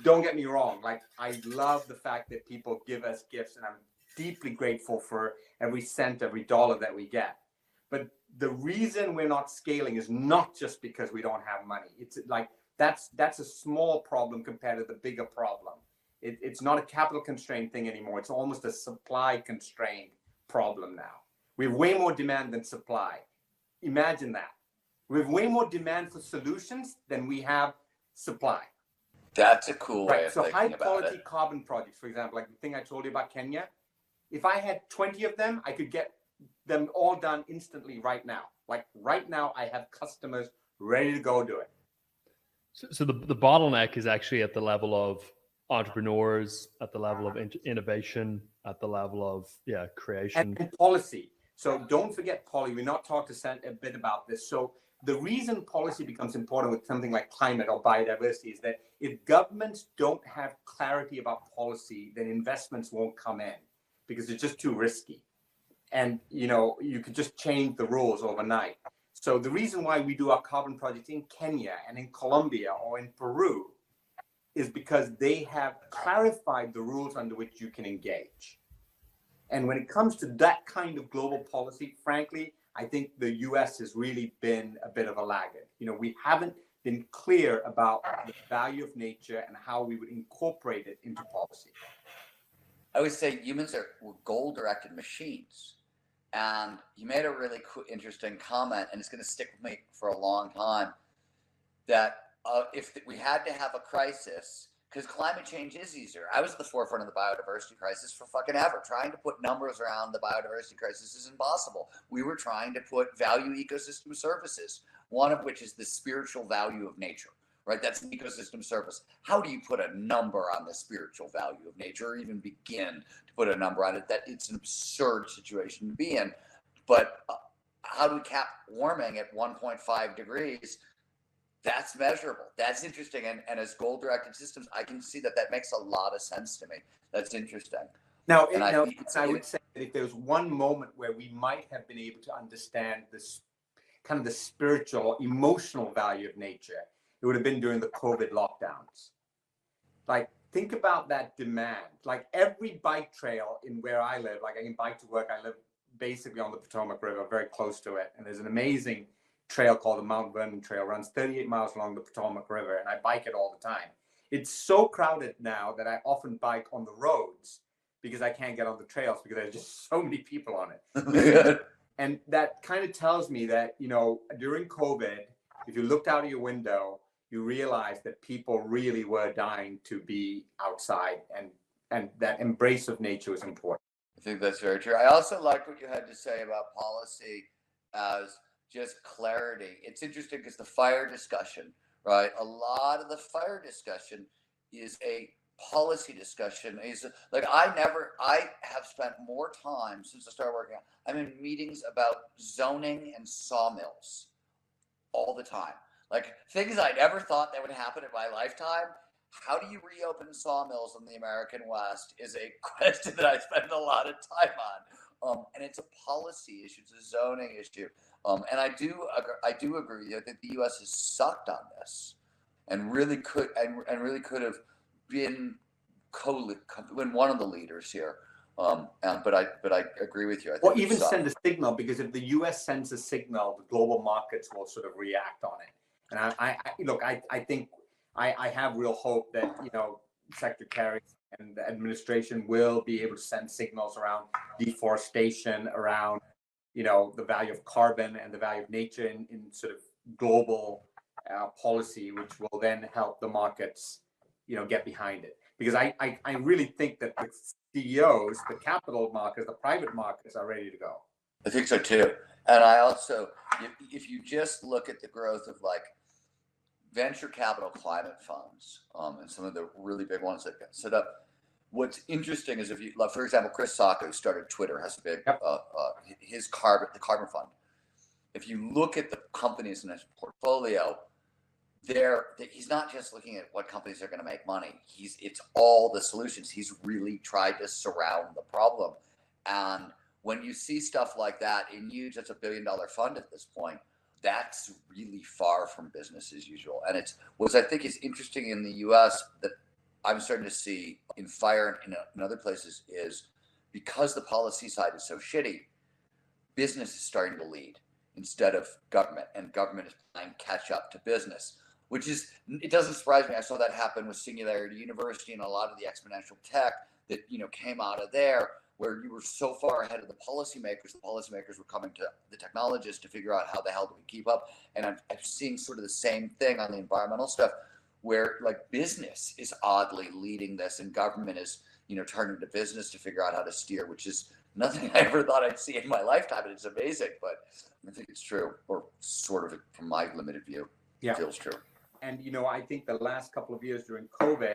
Speaker 1: Don't get me wrong. Like, I love the fact that people give us gifts, and I'm deeply grateful for every cent, every dollar that we get. But the reason we're not scaling is not just because we don't have money. It's like that's a small problem compared to the bigger problem. It's not a capital constrained thing anymore. It's almost a supply constrained problem now. We have way more demand than supply. Imagine that. We have way more demand for solutions than we have supply.
Speaker 5: That's a cool way of
Speaker 1: So
Speaker 5: thinking
Speaker 1: high
Speaker 5: about
Speaker 1: quality
Speaker 5: it.
Speaker 1: carbon projects, for example, like the thing I told you about Kenya, if I had 20 of them, I could get them all done instantly right now. Like right now, I have customers ready to go do it.
Speaker 4: So the bottleneck is actually at the level of entrepreneurs, at the level of innovation, at the level of creation.
Speaker 1: And policy. So don't forget policy. We're not talking a bit about this. So the reason policy becomes important with something like climate or biodiversity is that if governments don't have clarity about policy, then investments won't come in because it's just too risky. And, you could just change the rules overnight. So the reason why we do our carbon projects in Kenya and in Colombia or in Peru is because they have clarified the rules under which you can engage. And when it comes to that kind of global policy, frankly, I think the US has really been a bit of a laggard. We haven't been clear about the value of nature and how we would incorporate it into policy.
Speaker 5: I would say humans are goal-directed machines. And you made a really interesting comment, and it's going to stick with me for a long time, that if we had to have a crisis, because climate change is easier. I was at the forefront of the biodiversity crisis for fucking ever. Trying to put numbers around the biodiversity crisis is impossible. We were trying to put value ecosystem services, one of which is the spiritual value of nature, right? That's an ecosystem service. How do you put a number on the spiritual value of nature, or even begin to put a number on it? That it's an absurd situation to be in. But how do we cap warming at 1.5 degrees? That's measurable. That's interesting. And as goal-directed systems, I can see that makes a lot of sense to me. That's interesting.
Speaker 1: Now, I would say that if there's one moment where we might have been able to understand this kind of the spiritual, emotional value of nature, it would have been during the COVID lockdowns. Like, think about that demand. Like, every bike trail in where I live, like I can bike to work. I live basically on the Potomac River, very close to it. And there's an amazing trail called the Mount Vernon Trail, runs 38 miles along the Potomac River, and I bike it all the time. It's so crowded now that I often bike on the roads because I can't get on the trails because there's just so many people on it. And that kind of tells me that, during COVID, if you looked out of your window, you realized that people really were dying to be outside, and that embrace of nature was important.
Speaker 5: I think that's very true. I also like what you had to say about policy as just clarity. It's interesting because the fire discussion, right? A lot of the fire discussion is a policy discussion. Is like I have spent more time since I started working. I'm in meetings about zoning and sawmills all the time. Like things I never thought that would happen in my lifetime. How do you reopen sawmills in the American West is a question that I spend a lot of time on. And it's a policy issue. It's a zoning issue. And I do agree that the U.S. has sucked on this, and really could have been one of the leaders here. But I agree with you. I think
Speaker 1: or even send a signal, because if the U.S. sends a signal, the global markets will sort of react on it. And I think I have real hope that Secretary Kerry and the administration will be able to send signals around deforestation, around the value of carbon and the value of nature in sort of global policy, which will then help the markets get behind it. Because I really think that the CEOs, the capital markets, the private markets are ready to go.
Speaker 5: I think so too. And I also, if you just look at the growth of like venture capital climate funds, and some of the really big ones that get set up, what's interesting is if you, like, for example, Chris Sacca, who started Twitter, has a big, the carbon fund. If you look at the companies in his portfolio, he's not just looking at what companies are going to make money. It's all the solutions. He's really tried to surround the problem. And when you see stuff like that in Huge, that's $1 billion fund at this point. That's really far from business as usual. And it's what I think is interesting in the US that I'm starting to see in FIRE and in other places is because the policy side is so shitty, business is starting to lead instead of government, and government is playing catch up to business, which is, it doesn't surprise me. I saw that happen with Singularity University and a lot of the exponential tech that, came out of there, where you were so far ahead of the policymakers were coming to the technologists to figure out how the hell do we keep up. And I'm seeing sort of the same thing on the environmental stuff, where like business is oddly leading this and government is, turning to business to figure out how to steer, which is nothing I ever thought I'd see in my lifetime. And it's amazing, but I think it's true, or sort of from my limited view, it feels true.
Speaker 1: And, I think the last couple of years during COVID,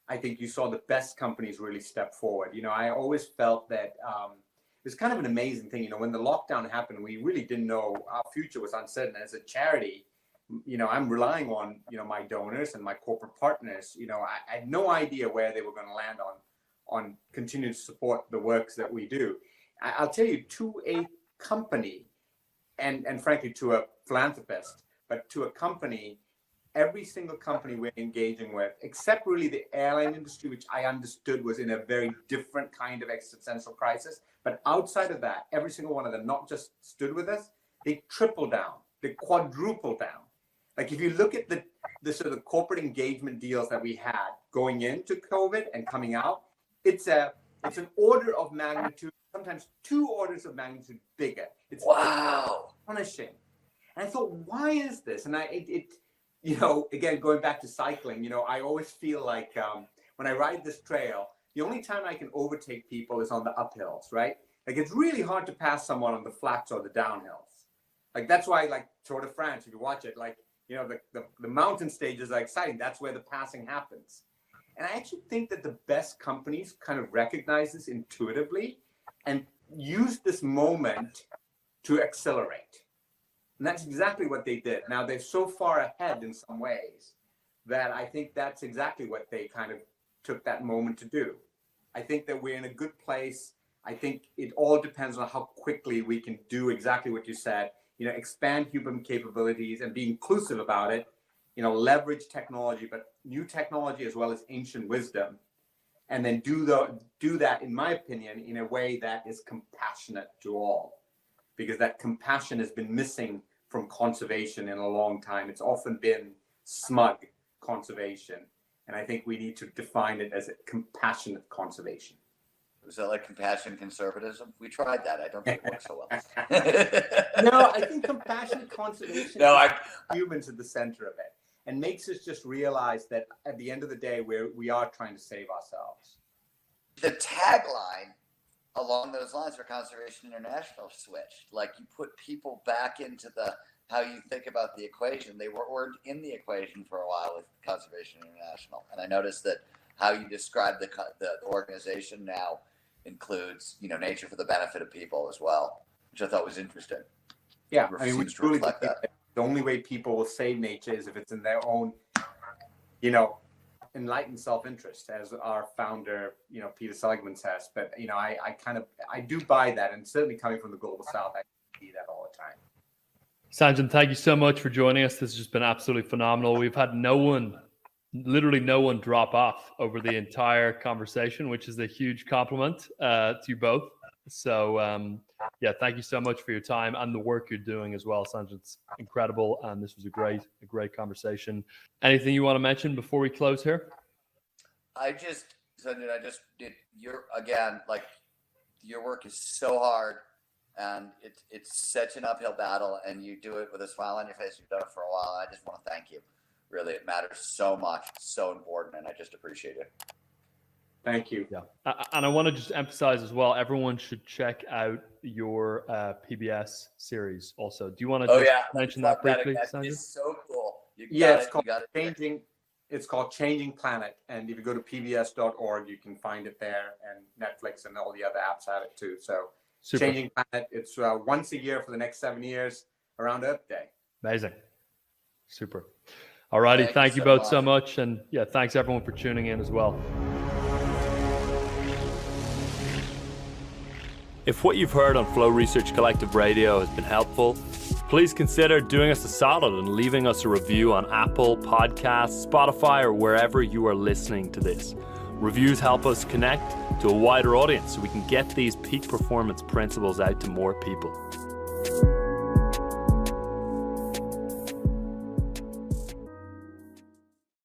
Speaker 1: I think you saw the best companies really step forward. I always felt that it was kind of an amazing thing. When the lockdown happened, we really didn't know, our future was uncertain. As a charity, I'm relying on, my donors and my corporate partners. I had no idea where they were going to land on continuing to support the works that we do. I'll tell you, to a company, and frankly to a philanthropist, but to a company, every single company we're engaging with, except really the airline industry, which I understood was in a very different kind of existential crisis. But outside of that, every single one of them not just stood with us, they tripled down, they quadrupled down. Like if you look at the sort of corporate engagement deals that we had going into COVID and coming out, it's an order of magnitude, sometimes 2 orders of magnitude bigger. It's astonishing. And I thought, why is this? And again, going back to cycling, I always feel like when I ride this trail, the only time I can overtake people is on the uphills, right? Like it's really hard to pass someone on the flats or the downhills. Like that's why, like Tour de France, if you watch it, like, the mountain stages are exciting. That's where the passing happens. And I actually think that the best companies kind of recognize this intuitively and use this moment to accelerate. And that's exactly what they did. Now, they're so far ahead in some ways that I think that's exactly what they kind of took that moment to do. I think that we're in a good place. I think it all depends on how quickly we can do exactly what you said, expand human capabilities and be inclusive about it, leverage technology, but new technology as well as ancient wisdom. And then do that, in my opinion, in a way that is compassionate to all, because that compassion has been missing from conservation in a long time. It's often been smug conservation. And I think we need to define it as a compassionate conservation.
Speaker 5: Was that like compassion conservatism? We tried that. I don't think it worked so well.
Speaker 1: No, I think compassionate conservation is humans at the center of it and makes us just realize that at the end of the day, we are trying to save ourselves.
Speaker 5: The tagline along those lines for Conservation International switched. Like you put people back into how you think about the equation. They weren't in the equation for a while with Conservation International. And I noticed that how you describe the organization now includes, nature for the benefit of people as well, which I thought was interesting.
Speaker 1: Yeah, we truly reflect that. The only way people will save nature is if it's in their own, enlightened self-interest, as our founder, Peter Seligman says. But, I do buy that. And certainly coming from the Global South, I see that all the time.
Speaker 4: Sanjayan, thank you so much for joining us. This has just been absolutely phenomenal. We've had literally no one drop off over the entire conversation, which is a huge compliment to you both. So, thank you so much for your time and the work you're doing as well, Sanjayan. It's incredible, and this was a great conversation. Anything you want to mention before we close here?
Speaker 5: Sanjayan, your work is so hard, and it's such an uphill battle, and you do it with a smile on your face. You've done it for a while, and I just want to thank you. Really, it matters so much. It's so important, and I just appreciate it.
Speaker 1: Thank you.
Speaker 4: Yeah, and I want to just emphasize as well, everyone should check out your PBS series also. Do you want to mention that briefly, Sanjayan?
Speaker 5: It's so cool.
Speaker 1: It's called Changing Planet, and if you go to pbs.org, you can find it there, and Netflix and all the other apps have it too. So super. Changing Planet, it's once a year for the next 7 years around Earth Day.
Speaker 4: Amazing. Super. Alrighty, thank you
Speaker 5: so
Speaker 4: both so much. And yeah, thanks everyone for tuning in as well. If what you've heard on Flow Research Collective Radio has been helpful, please consider doing us a solid and leaving us a review on Apple Podcasts, Spotify, or wherever you are listening to this. Reviews help us connect to a wider audience so we can get these peak performance principles out to more people.